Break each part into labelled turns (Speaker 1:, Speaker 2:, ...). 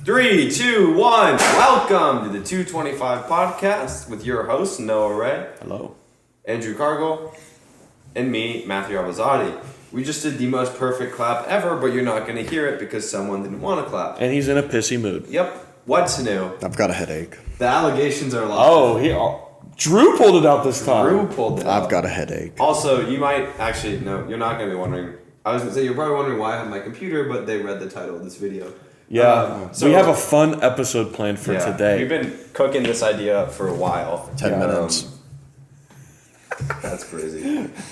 Speaker 1: 3, 2, 1. Welcome to the 225 podcast with your host, Noah Ray.
Speaker 2: Hello.
Speaker 1: Andrew Cargill. And me, Matthew Abazadi. We just did the most perfect clap ever, but you're not going to hear it because someone didn't want to clap.
Speaker 2: And he's in a pissy mood.
Speaker 1: Yep. What's new?
Speaker 3: I've got a headache.
Speaker 1: The allegations are live.
Speaker 2: Drew pulled it out this time.
Speaker 1: Drew pulled it out.
Speaker 3: I've got a headache.
Speaker 1: Also, you might actually, no, you're not going to be wondering. I was going to say, you're probably wondering why I have my computer, but they read the title of this video.
Speaker 2: Yeah.
Speaker 1: So
Speaker 2: we have a fun episode planned for today.
Speaker 1: We've been cooking this idea for a while.
Speaker 3: 10 minutes.
Speaker 1: That's crazy.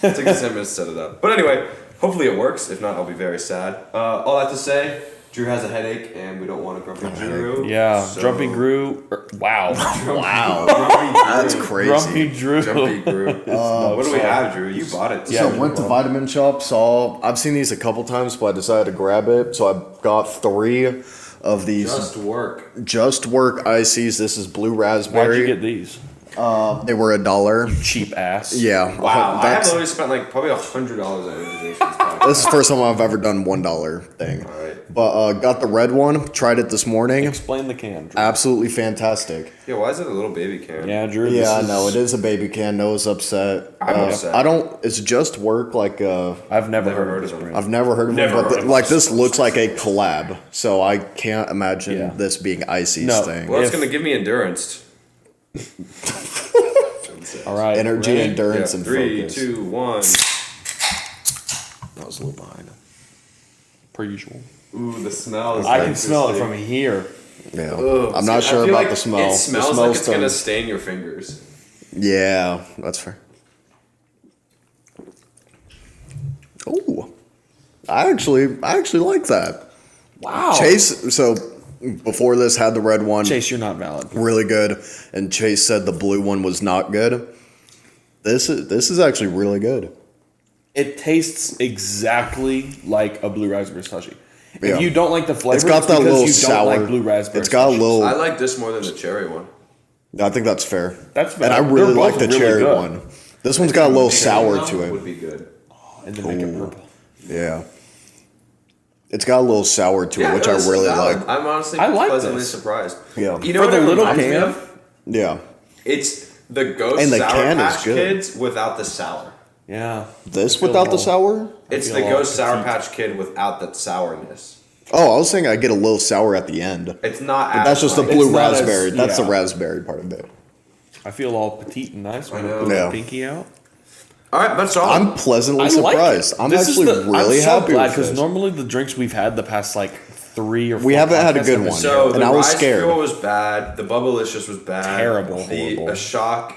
Speaker 1: It took us 10 minutes to set it up. But anyway, hopefully it works. If not, I'll be very sad. All that to say, Drew has a headache, and we don't want to grumpy Drew.
Speaker 2: Yeah,
Speaker 1: so-
Speaker 2: Grumpy Drew. Wow.
Speaker 3: Wow.
Speaker 1: Grumpy Drew.
Speaker 3: That's crazy.
Speaker 2: Grumpy Drew.
Speaker 1: Grumpy Drew. What do we have, Drew? You bought it.
Speaker 3: So I went to Vitamin Shop, I've seen these a couple times, but I decided to grab it. So I got 3 of these JSTWRK ICs. This is Blue Raspberry.
Speaker 2: Why'd you get these?
Speaker 3: They were $1.
Speaker 2: Cheap ass.
Speaker 3: Yeah.
Speaker 1: Wow, I have literally spent like probably $100 on energy drinks.
Speaker 3: This is the first time I've ever done $1 thing.
Speaker 1: All right.
Speaker 3: But got the red one. Tried it this morning.
Speaker 2: Explain the can, Drew.
Speaker 3: Absolutely fantastic.
Speaker 1: Yeah, why is it a little baby can?
Speaker 2: Yeah, Drew.
Speaker 3: Yeah, I know it is a baby can. Noah's upset.
Speaker 1: I'm upset.
Speaker 3: I don't. It's JSTWRK like
Speaker 2: I've never
Speaker 1: Never
Speaker 2: heard
Speaker 1: heard
Speaker 2: of this
Speaker 1: of them.
Speaker 2: brand.
Speaker 3: I've never heard of
Speaker 1: Never
Speaker 3: it,
Speaker 1: heard
Speaker 3: but
Speaker 1: of
Speaker 3: like
Speaker 1: them.
Speaker 3: this looks like a collab, so I can't imagine this being Icy's
Speaker 2: No.
Speaker 3: thing.
Speaker 1: Well, it's
Speaker 2: If-
Speaker 1: going to give me endurance.
Speaker 2: All right.
Speaker 3: Energy,
Speaker 2: ready?
Speaker 3: endurance,
Speaker 1: Yeah,
Speaker 3: and
Speaker 1: 3,
Speaker 3: focus.
Speaker 1: 2, 1.
Speaker 3: That was a little behind.
Speaker 2: Per usual.
Speaker 1: Ooh, the smell is
Speaker 2: I can smell it from here.
Speaker 3: Yeah,
Speaker 1: Ugh.
Speaker 3: I'm not
Speaker 1: I
Speaker 3: sure
Speaker 1: feel
Speaker 3: about
Speaker 1: like
Speaker 3: the smell.
Speaker 1: It smells
Speaker 3: the
Speaker 1: like
Speaker 3: smell's
Speaker 1: it's going to
Speaker 3: done.
Speaker 1: stain your fingers.
Speaker 3: Yeah, that's fair. Oh, I actually like that.
Speaker 2: Wow.
Speaker 3: Chase. So before this had the red one.
Speaker 2: Chase, you're not valid.
Speaker 3: Really good, and Chase said the blue one was not good. This is actually really good.
Speaker 2: It tastes exactly like a blue raspberry slushy.
Speaker 3: Yeah.
Speaker 2: If you don't like the flavor,
Speaker 3: It's got that
Speaker 2: because
Speaker 3: little
Speaker 2: you
Speaker 3: sour.
Speaker 2: don't like blue raspberry.
Speaker 3: It's got a
Speaker 2: slushies.
Speaker 3: little.
Speaker 1: I like this more than the cherry one.
Speaker 3: I think that's fair.
Speaker 2: That's
Speaker 3: And I
Speaker 2: valid.
Speaker 3: really
Speaker 2: They're
Speaker 3: like
Speaker 2: both
Speaker 3: the
Speaker 2: really
Speaker 3: cherry
Speaker 2: good.
Speaker 3: one. This one's got a little sour
Speaker 1: Cherry
Speaker 3: to
Speaker 1: one would
Speaker 3: it.
Speaker 1: be good.
Speaker 2: And then make it purple.
Speaker 3: Yeah. It's got a little sour to it, which I
Speaker 1: that's
Speaker 3: really
Speaker 1: valid.
Speaker 3: like.
Speaker 1: I'm honestly
Speaker 2: I like
Speaker 1: pleasantly
Speaker 2: this.
Speaker 1: surprised.
Speaker 3: Yeah.
Speaker 1: You know
Speaker 2: For
Speaker 1: what
Speaker 2: the
Speaker 1: it
Speaker 2: little
Speaker 1: reminds me
Speaker 2: can?
Speaker 1: of?
Speaker 3: Yeah.
Speaker 1: It's the Ghost
Speaker 3: And the
Speaker 1: Sour
Speaker 3: can is
Speaker 1: Patch
Speaker 3: good.
Speaker 1: Kids without the sour.
Speaker 2: Yeah.
Speaker 3: This
Speaker 2: feel
Speaker 3: without the
Speaker 2: all-
Speaker 3: sour?
Speaker 1: It's
Speaker 2: feel
Speaker 1: the
Speaker 2: all
Speaker 1: Ghost Sour
Speaker 2: petite.
Speaker 1: Patch Kid without the sourness.
Speaker 3: Oh, I was saying I get a little sour at the end.
Speaker 1: It's not.
Speaker 3: But
Speaker 1: as
Speaker 3: that's just the
Speaker 1: like-
Speaker 3: blue
Speaker 2: not as-
Speaker 3: raspberry. That's the
Speaker 2: yeah.
Speaker 3: raspberry part of it.
Speaker 2: I feel all petite and nice when I
Speaker 1: know.
Speaker 2: put my
Speaker 3: Yeah.
Speaker 2: pinky out.
Speaker 1: All right, that's all.
Speaker 3: I'm pleasantly
Speaker 2: I like
Speaker 3: surprised.
Speaker 2: it.
Speaker 3: I'm
Speaker 2: This is
Speaker 3: actually
Speaker 2: the-
Speaker 3: really
Speaker 2: I'm so
Speaker 3: happy
Speaker 2: glad
Speaker 3: with
Speaker 2: because
Speaker 3: this.
Speaker 2: normally the drinks we've had the past like 3 or 4
Speaker 3: We haven't had a
Speaker 2: podcasts
Speaker 3: good
Speaker 2: have been
Speaker 3: one.
Speaker 1: So
Speaker 3: And
Speaker 1: the
Speaker 3: I was
Speaker 1: Rise
Speaker 3: scared.
Speaker 1: Fuel was bad. The Bubblicious was bad.
Speaker 2: Terrible,
Speaker 1: The
Speaker 2: horrible.
Speaker 1: a shock.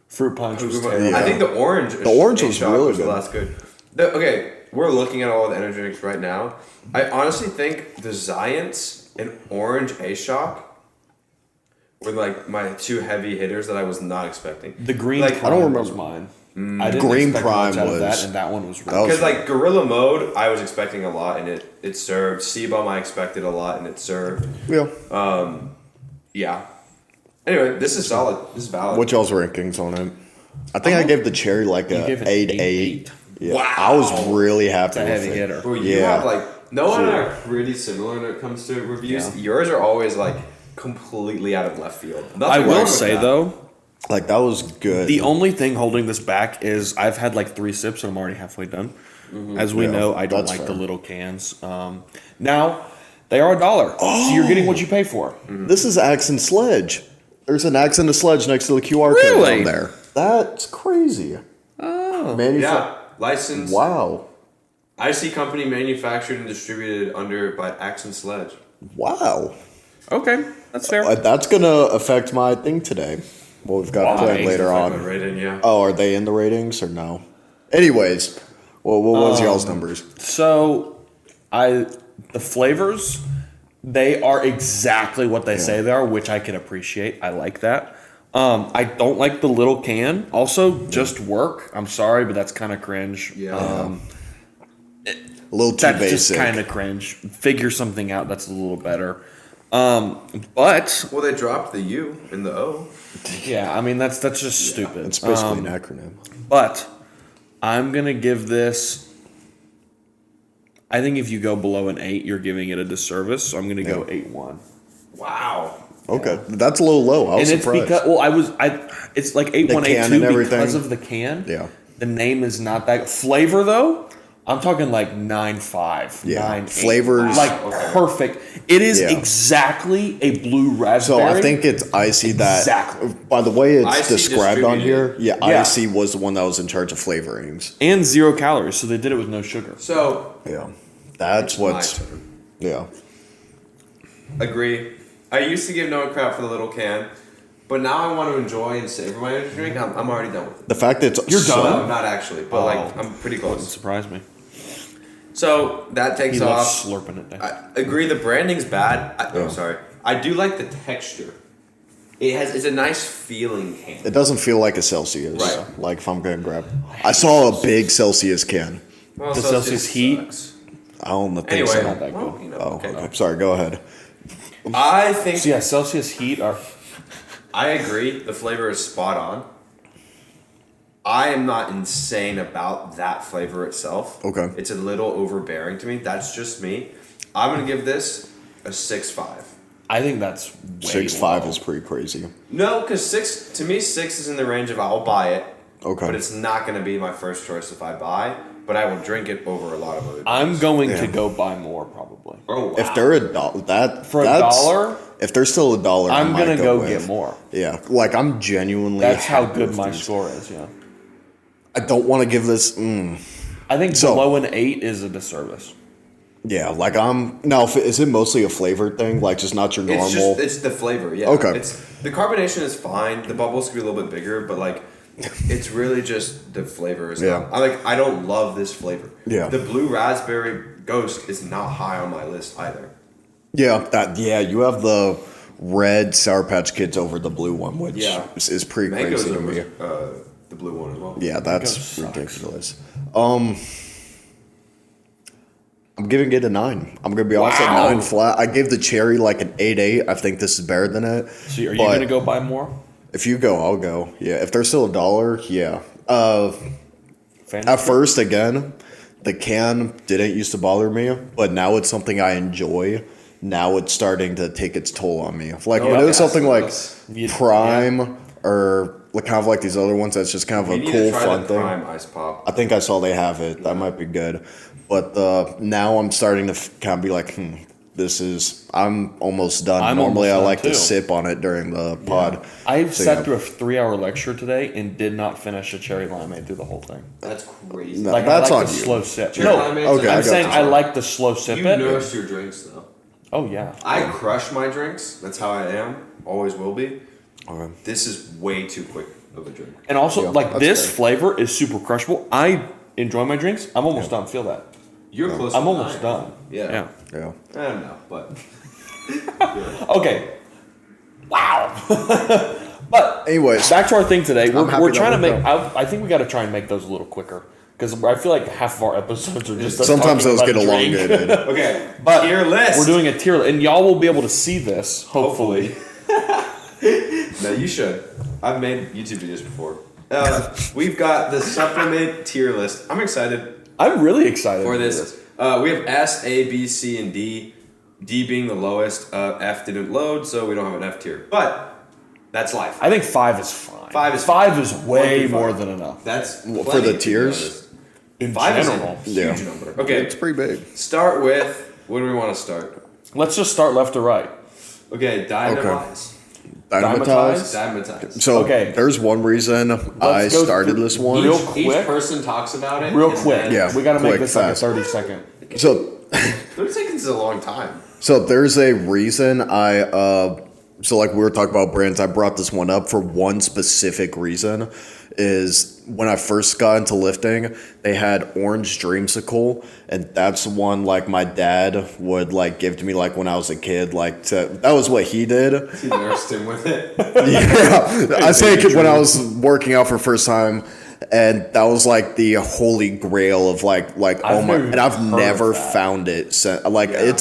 Speaker 2: Fruit punch was terrible.
Speaker 1: I think the orange.
Speaker 3: The orange
Speaker 1: a
Speaker 3: was
Speaker 1: shock
Speaker 3: really
Speaker 1: was the
Speaker 3: good.
Speaker 1: last good. Okay, we're looking at all the energy drinks right now. I honestly think the Zions and Orange A Shock were like my 2 heavy hitters that I was not expecting.
Speaker 2: The green
Speaker 1: Like,
Speaker 2: prime
Speaker 3: I don't
Speaker 2: was
Speaker 3: remember.
Speaker 2: mine. I didn't
Speaker 3: Green
Speaker 2: expect
Speaker 3: prime
Speaker 2: much out of
Speaker 3: was-
Speaker 2: that, and that one was really
Speaker 3: that was-
Speaker 1: Because like Gorilla Mode, I was expecting a lot, and it served. Sebum, I expected a lot, and it served.
Speaker 3: Yeah.
Speaker 1: Yeah. Anyway, this is solid. This is valid.
Speaker 3: What y'all's rankings on it? I think I gave the cherry like
Speaker 2: You
Speaker 3: a
Speaker 2: gave it
Speaker 3: 8-8. Yeah.
Speaker 1: Wow.
Speaker 3: I was really happy
Speaker 2: It's a
Speaker 3: with
Speaker 2: heavy
Speaker 3: it.
Speaker 2: hitter.
Speaker 1: Bro, you
Speaker 3: Yeah.
Speaker 1: have like Noah and I are pretty similar when it comes to reviews.
Speaker 2: Yeah.
Speaker 1: Yours are always like completely out of left field.
Speaker 2: I
Speaker 1: Nothing wrong
Speaker 2: will
Speaker 1: with
Speaker 2: say
Speaker 1: that.
Speaker 2: though,
Speaker 3: Like that was good.
Speaker 2: the only thing holding this back is I've had like 3 sips and I'm already halfway done. As we
Speaker 3: Yeah,
Speaker 2: know, I don't
Speaker 3: that's
Speaker 2: like the
Speaker 3: fair.
Speaker 2: little cans. Now they are $1, so you're getting what you pay for.
Speaker 3: This is Axe and Sledge. There's an Axe and a Sledge next to the QR code
Speaker 2: Really?
Speaker 3: on there. That's crazy.
Speaker 2: Oh,
Speaker 1: Yeah, licensed.
Speaker 3: Wow.
Speaker 1: IC company manufactured and distributed under by Axe and Sledge.
Speaker 3: Wow.
Speaker 2: okay, that's fair.
Speaker 3: That's going to affect my thing today. What we've got
Speaker 2: Why?
Speaker 3: planned later
Speaker 1: Like
Speaker 3: on.
Speaker 1: my rating, yeah.
Speaker 3: Oh, are they in the ratings or no? Anyways, well, what was y'all's numbers?
Speaker 2: So, the flavors, they are exactly what they say they are, which I can appreciate. I like that. I don't like the little can. Also, JSTWRK. I'm sorry, but that's kind of cringe.
Speaker 1: Yeah.
Speaker 3: A little too
Speaker 2: That's
Speaker 3: basic.
Speaker 2: just kind of cringe. Figure something out that's a little better. But
Speaker 1: Well, they dropped the U in the O.
Speaker 2: yeah, I mean that's just stupid.
Speaker 3: It's basically an acronym.
Speaker 2: But I'm gonna give this. I think if you go below an 8, you're giving it a disservice. So I'm gonna go 8-1.
Speaker 1: Wow.
Speaker 3: Okay, that's a little low. I was
Speaker 2: And it's
Speaker 3: surprised.
Speaker 2: because it's like 8182
Speaker 3: and everything.
Speaker 2: because of the can.
Speaker 3: Yeah.
Speaker 2: The name is not that flavor though. I'm talking like 9.5,
Speaker 3: Yeah.
Speaker 2: 9.8.
Speaker 3: Flavors-
Speaker 2: like
Speaker 1: Okay.
Speaker 2: perfect. It is
Speaker 3: Yeah.
Speaker 2: exactly a blue raspberry.
Speaker 3: So I think it's Icy that.
Speaker 2: Exactly.
Speaker 3: By the way it's
Speaker 1: Icy
Speaker 3: described on here,
Speaker 1: distributed.
Speaker 3: yeah,
Speaker 2: Yeah.
Speaker 3: Icy was the one that was in charge of flavorings.
Speaker 2: and 0 calories, so they did it with no sugar.
Speaker 1: So,
Speaker 3: Yeah, that's
Speaker 1: my
Speaker 3: what's.
Speaker 1: turn.
Speaker 3: Yeah,
Speaker 1: Agree. I used to give no one crap for the little can, but now I want to enjoy and savor my energy drink. I'm already done with it.
Speaker 3: the fact that it's
Speaker 2: You're
Speaker 3: so,
Speaker 2: done?
Speaker 1: No, not actually, but like I'm pretty
Speaker 2: Doesn't
Speaker 1: close.
Speaker 2: surprise me.
Speaker 1: So that takes
Speaker 2: He loves
Speaker 1: off.
Speaker 2: slurping it down.
Speaker 1: I agree. The branding's bad.
Speaker 3: Yeah.
Speaker 1: Sorry. I do like the texture. It's a nice feeling can.
Speaker 3: It doesn't feel like a Celsius.
Speaker 1: Right.
Speaker 3: Like if I'm gonna grab. I saw a big Celsius can.
Speaker 1: Well,
Speaker 2: The
Speaker 1: so it
Speaker 2: Celsius
Speaker 1: just
Speaker 2: heat?
Speaker 1: sucks.
Speaker 3: I don't think
Speaker 1: Anyway,
Speaker 3: so.
Speaker 2: not that
Speaker 1: well,
Speaker 2: good.
Speaker 1: you know,
Speaker 3: Oh,
Speaker 1: okay.
Speaker 3: okay. Sorry. Go ahead.
Speaker 1: I think
Speaker 2: So yeah, Celsius heat are
Speaker 1: I agree. The flavor is spot on. I am not insane about that flavor itself.
Speaker 3: Okay.
Speaker 1: It's a little overbearing to me. That's just me. I'm gonna give this a 6.5.
Speaker 2: I think that's way
Speaker 3: 6.5
Speaker 2: low.
Speaker 3: is pretty crazy.
Speaker 1: No, because 6 is in the range of I'll buy it.
Speaker 3: Okay.
Speaker 1: But it's not gonna be my first choice if I buy. But I will drink it over a lot of other.
Speaker 2: I'm
Speaker 1: drinks.
Speaker 2: going
Speaker 3: Yeah.
Speaker 2: to go buy more probably.
Speaker 1: Oh wow.
Speaker 3: If they're $1, that
Speaker 2: For
Speaker 3: that's-
Speaker 2: $1,
Speaker 3: if they're still $1, I
Speaker 2: I'm
Speaker 3: might
Speaker 2: gonna go
Speaker 3: with.
Speaker 2: get more.
Speaker 3: Yeah, like I'm genuinely.
Speaker 2: That's how
Speaker 3: happy
Speaker 2: good
Speaker 3: with
Speaker 2: my
Speaker 3: these.
Speaker 2: score is. Yeah,
Speaker 3: I don't want to give this.
Speaker 2: I think
Speaker 3: So-
Speaker 2: below an 8 is a disservice.
Speaker 3: Yeah, like I'm now. Is it mostly a flavored thing? Like just not your normal.
Speaker 1: it's the flavor. Yeah.
Speaker 3: Okay.
Speaker 1: It's the carbonation is fine. The bubbles could be a little bit bigger, but like. It's really just the flavor.
Speaker 3: Yeah.
Speaker 1: I don't love this flavor.
Speaker 3: Yeah.
Speaker 1: The blue raspberry ghost is not high on my list either.
Speaker 3: Yeah, you have the red Sour Patch Kids over the blue one, which
Speaker 1: Yeah.
Speaker 3: is pretty
Speaker 1: Mango's
Speaker 3: crazy to me.
Speaker 1: over the blue one as well.
Speaker 3: Yeah, that's
Speaker 2: sucks.
Speaker 3: ridiculous. I'm giving it a 9. I'm gonna be honest at
Speaker 2: Wow.
Speaker 3: 9 flat. I gave the cherry like an 8.8. I think this is better than it.
Speaker 2: So are you
Speaker 3: But
Speaker 2: going to go buy more?
Speaker 3: If you go, I'll go. Yeah, if they're still $1, yeah.
Speaker 2: Fantasy?
Speaker 3: At first, again, the can didn't used to bother me, but now it's something I enjoy. Now it's starting to take its toll on me. Like when
Speaker 1: yeah,
Speaker 3: it was something like
Speaker 2: You-
Speaker 3: Prime or like kind of like these other ones, that's just kind of
Speaker 1: We
Speaker 3: a
Speaker 1: need
Speaker 3: cool,
Speaker 1: to try
Speaker 3: fun
Speaker 1: the
Speaker 3: thing.
Speaker 1: prime ice pop.
Speaker 3: I think I saw they have it. That might be good. But now I'm starting to kind of be like, I'm almost done.
Speaker 2: I'm
Speaker 3: Normally
Speaker 2: almost
Speaker 3: I
Speaker 2: done
Speaker 3: like to
Speaker 2: too.
Speaker 3: sip on it during the pod.
Speaker 2: I
Speaker 3: So,
Speaker 2: sat
Speaker 3: yeah.
Speaker 2: through a 3-hour lecture today and did not finish a cherry limeade through the whole thing.
Speaker 1: That's crazy.
Speaker 3: No.
Speaker 2: Like
Speaker 3: That's
Speaker 2: I like
Speaker 3: on
Speaker 2: the
Speaker 3: you.
Speaker 2: slow sip.
Speaker 1: Cherry
Speaker 2: No,
Speaker 1: limeade's
Speaker 3: okay, I
Speaker 2: I'm
Speaker 3: got
Speaker 2: saying
Speaker 3: you.
Speaker 2: I like the slow sip
Speaker 1: You
Speaker 2: it.
Speaker 1: nurse your drinks though.
Speaker 2: Oh yeah.
Speaker 1: I crush my drinks. That's how I am. Always will be.
Speaker 3: Okay.
Speaker 1: This is way too quick of a drink.
Speaker 2: And also,
Speaker 3: Yeah,
Speaker 2: like
Speaker 3: that's
Speaker 2: this
Speaker 3: fair.
Speaker 2: flavor is super crushable. I enjoy my drinks. I'm almost done. Feel that?
Speaker 1: You're close.
Speaker 2: I'm
Speaker 1: to
Speaker 2: almost
Speaker 1: 9.
Speaker 2: done.
Speaker 1: Yeah.
Speaker 3: Yeah.
Speaker 1: I don't know, but
Speaker 2: Okay. Wow. But
Speaker 3: Anyways,
Speaker 2: back to our thing today.
Speaker 3: I'm happy
Speaker 2: We're
Speaker 3: that
Speaker 2: trying to
Speaker 3: we're
Speaker 2: make.
Speaker 3: done.
Speaker 2: I think we got to try and make those a little quicker because I feel like half of our episodes are just us
Speaker 3: sometimes
Speaker 2: talking
Speaker 3: those
Speaker 2: about
Speaker 3: get
Speaker 2: a drink.
Speaker 3: elongated.
Speaker 1: okay.
Speaker 2: But
Speaker 1: tier list.
Speaker 2: We're doing a tier list, and y'all will be able to see this hopefully.
Speaker 1: No, you should. I've made YouTube videos before. We've got the supplement tier list. I'm excited
Speaker 2: I'm really excited
Speaker 1: for
Speaker 2: to do
Speaker 1: this. We have S, A, B, C, and D. D being the lowest. F didn't load, so we don't have an F tier. But that's life.
Speaker 2: I think 5 is fine.
Speaker 1: 5 is
Speaker 2: five is way
Speaker 1: 1 through 5.
Speaker 2: more than enough.
Speaker 1: That's
Speaker 3: For
Speaker 1: plenty,
Speaker 3: the
Speaker 1: to be
Speaker 3: tiers?
Speaker 1: honest.
Speaker 2: In
Speaker 1: 5
Speaker 2: general.
Speaker 1: is a huge
Speaker 3: Yeah.
Speaker 1: number. Okay,
Speaker 3: It's pretty big.
Speaker 1: start with. What do we want to start?
Speaker 2: Let's just start left to right.
Speaker 1: Okay, dynamize.
Speaker 3: Dynamitize.
Speaker 1: Dynamitize.
Speaker 3: So
Speaker 2: Okay.
Speaker 3: there's one reason I
Speaker 2: go
Speaker 3: started
Speaker 2: through
Speaker 3: this one.
Speaker 2: real
Speaker 1: Each
Speaker 2: quick.
Speaker 1: person talks about it.
Speaker 2: Real
Speaker 1: and
Speaker 2: quick.
Speaker 1: then-
Speaker 3: Yeah.
Speaker 2: We got to make
Speaker 3: quick,
Speaker 2: this
Speaker 3: fast.
Speaker 2: like a 30-second.
Speaker 3: So
Speaker 1: 30 seconds is a long time.
Speaker 3: So there's a reason so like we were talking about brands, I brought this one up for one specific reason is when I first got into lifting, they had orange dreamsicle, and that's one like my dad would like give to me like when I was a kid, like that was what he did.
Speaker 1: He nursed him with it.
Speaker 3: Yeah, I say it when I was working out for the first time, and that was like the holy grail of like
Speaker 2: I've never
Speaker 3: and I've
Speaker 2: heard of
Speaker 3: never
Speaker 2: that.
Speaker 3: found it. Like
Speaker 1: Yeah.